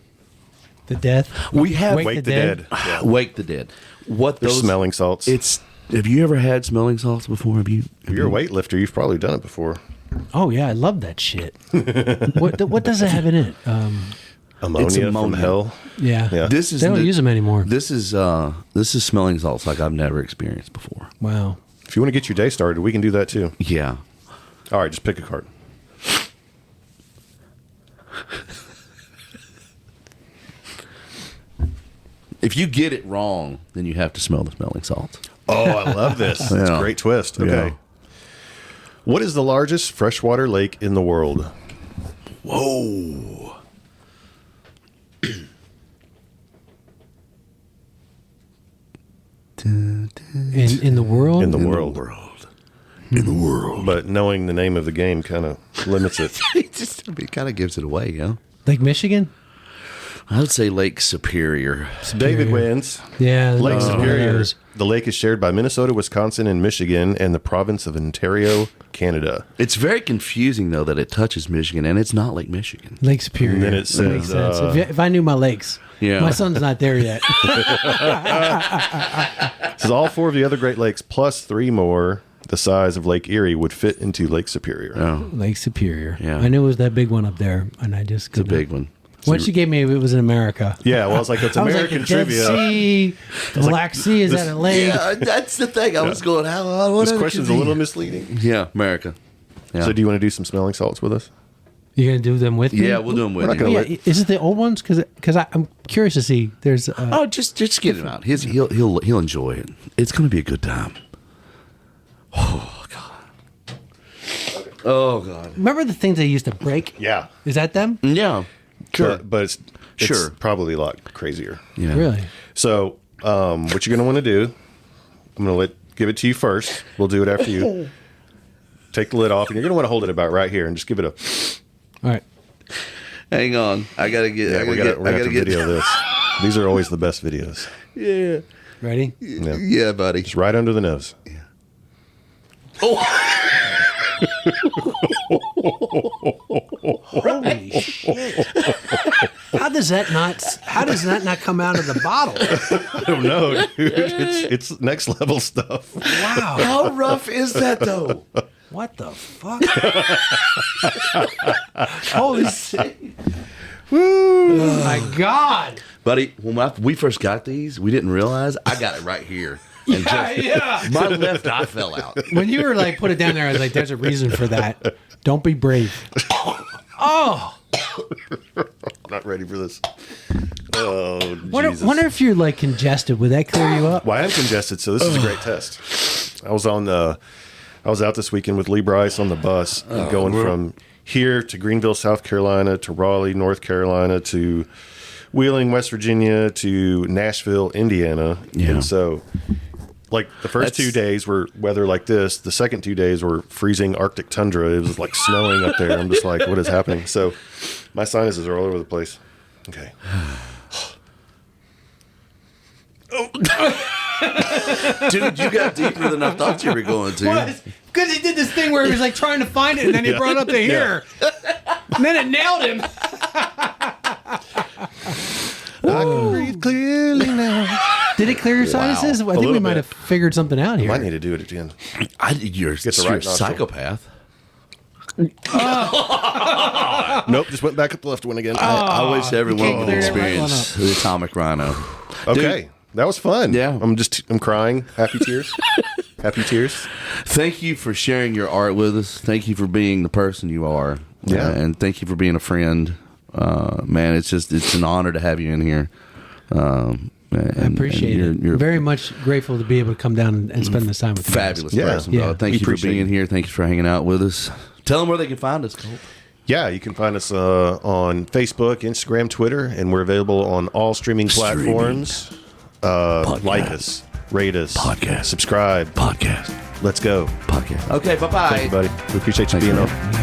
The death. We have Wake Wake the dead. Yeah. Wake the Dead. What They're those smelling salts. Have you ever had smelling salts before? Have you? If you're a weightlifter, you've probably done it before. Oh yeah, I love that shit. What does it have in it? Ammonia, It's from ammonia. hell. Yeah. Yeah. This is They don't use them anymore. This is smelling salts like I've never experienced before. Wow. If you want to get your day started, we can do that too. Yeah. All right, just pick a card. If you get it wrong, then you have to smell the smelling salts. Oh, I love this. That's Yeah. a great twist. Okay. Yeah. What is the largest freshwater lake in the world? Whoa. In the world. In the world. In the world. But knowing the name of the game kind of limits it. It kind of gives it away, yeah. Lake Michigan. I would say Lake Superior. David wins. Yeah. Lake no, Superior. those. The lake is shared by Minnesota, Wisconsin, and Michigan, and the province of Ontario, Canada. It's very confusing, though, that it touches Michigan, and it's not Lake Michigan. Lake Superior. And then it Makes says, sense. If I knew my lakes. Yeah. My son's not there yet. It says all four of the other Great Lakes plus three more the size of Lake Erie would fit into Lake Superior. Oh, Lake Superior. Yeah. I knew it was that big one up there, and I just it's a couldn't. big one. Once you gave me, it was in America. Yeah, well, it's like it's I was American like, the Dead trivia. Sea, the Black Sea, is that a lake? Yeah, that's the thing. I was going, what This other question's could a be? little misleading. Yeah, America. Yeah. So, do you want to do some smelling salts with us? You gonna do them with me? Yeah, we'll do them with We're not you. gonna Yeah, is it the old ones? Because I'm curious to see. There's Oh, just get him out. He'll enjoy it. It's going to be a good time. Oh God. Oh God. remember the things they used to break? Yeah. Is that them? Yeah. Sure. But it's Sure. probably a lot crazier. Yeah. Really? So, what you're going to want to do, I'm going to give it to you first. We'll do it after you. Take the lid off, and you're going to want to hold it about right here and just give it a. All right. Hang on. I gotta get. Yeah, we're going to video this. These are always the best videos. Yeah. Ready? Yeah. Yeah, buddy. Just right under the nose. Holy shit! How does that not come out of the bottle? I don't know, dude. It's next level stuff. Wow. How rough is that though? What the fuck? Holy shit. Woo! Oh my God. Buddy, when we first got these, we didn't realize I got it right here. And Yeah. my left eye fell out. When you were like, put it down there, I was like, there's a reason for that. Don't be brave. Oh. I'm not ready for this. Oh, Jesus. Wonder if you're like congested. Would that clear you up? Well, I am congested, so this is a great test. I was out this weekend with Lee Bryce on the bus, going from here to Greenville, South Carolina, to Raleigh, North Carolina, to Wheeling, West Virginia, to Nashville, Indiana. Yeah. And so, like, the first 2 days were weather like this. The second 2 days were freezing Arctic tundra. It was like snowing up there. I'm just like, what is happening? So my sinuses are all over the place. Okay. Dude, you got deeper than I thought you were going to. Because he did this thing where he was like trying to find it, and then he brought up to here. And then it nailed him. I can breathe clearly now. Did it clear your sinuses? I think we little might bit. have figured something out here. I need to do it again. You're Get the a right nostril. psychopath. Nope, just went back up the left one again. I wish everyone would clear that right experience the atomic rhino. Okay, that was fun. Yeah. I'm crying. Happy tears. Happy tears. Thank you for sharing your art with us. Thank you for being the person you are. Yeah. And thank you for being a friend. Man, it's an honor to have you in here. I appreciate it. You're very much grateful to be able to come down and spend this time with you. fabulous Yeah. person. Yeah. Bro. Thank We you for appreciate being it. here. Thank you for hanging out with us. Tell them where they can find us, Colt. Yeah, you can find us on Facebook, Instagram, Twitter, and we're available on all streaming platforms. Like us, rate us, Podcast. subscribe. Podcast. Let's go. Podcast. Okay, bye-bye. Thank you, buddy. We appreciate you being on.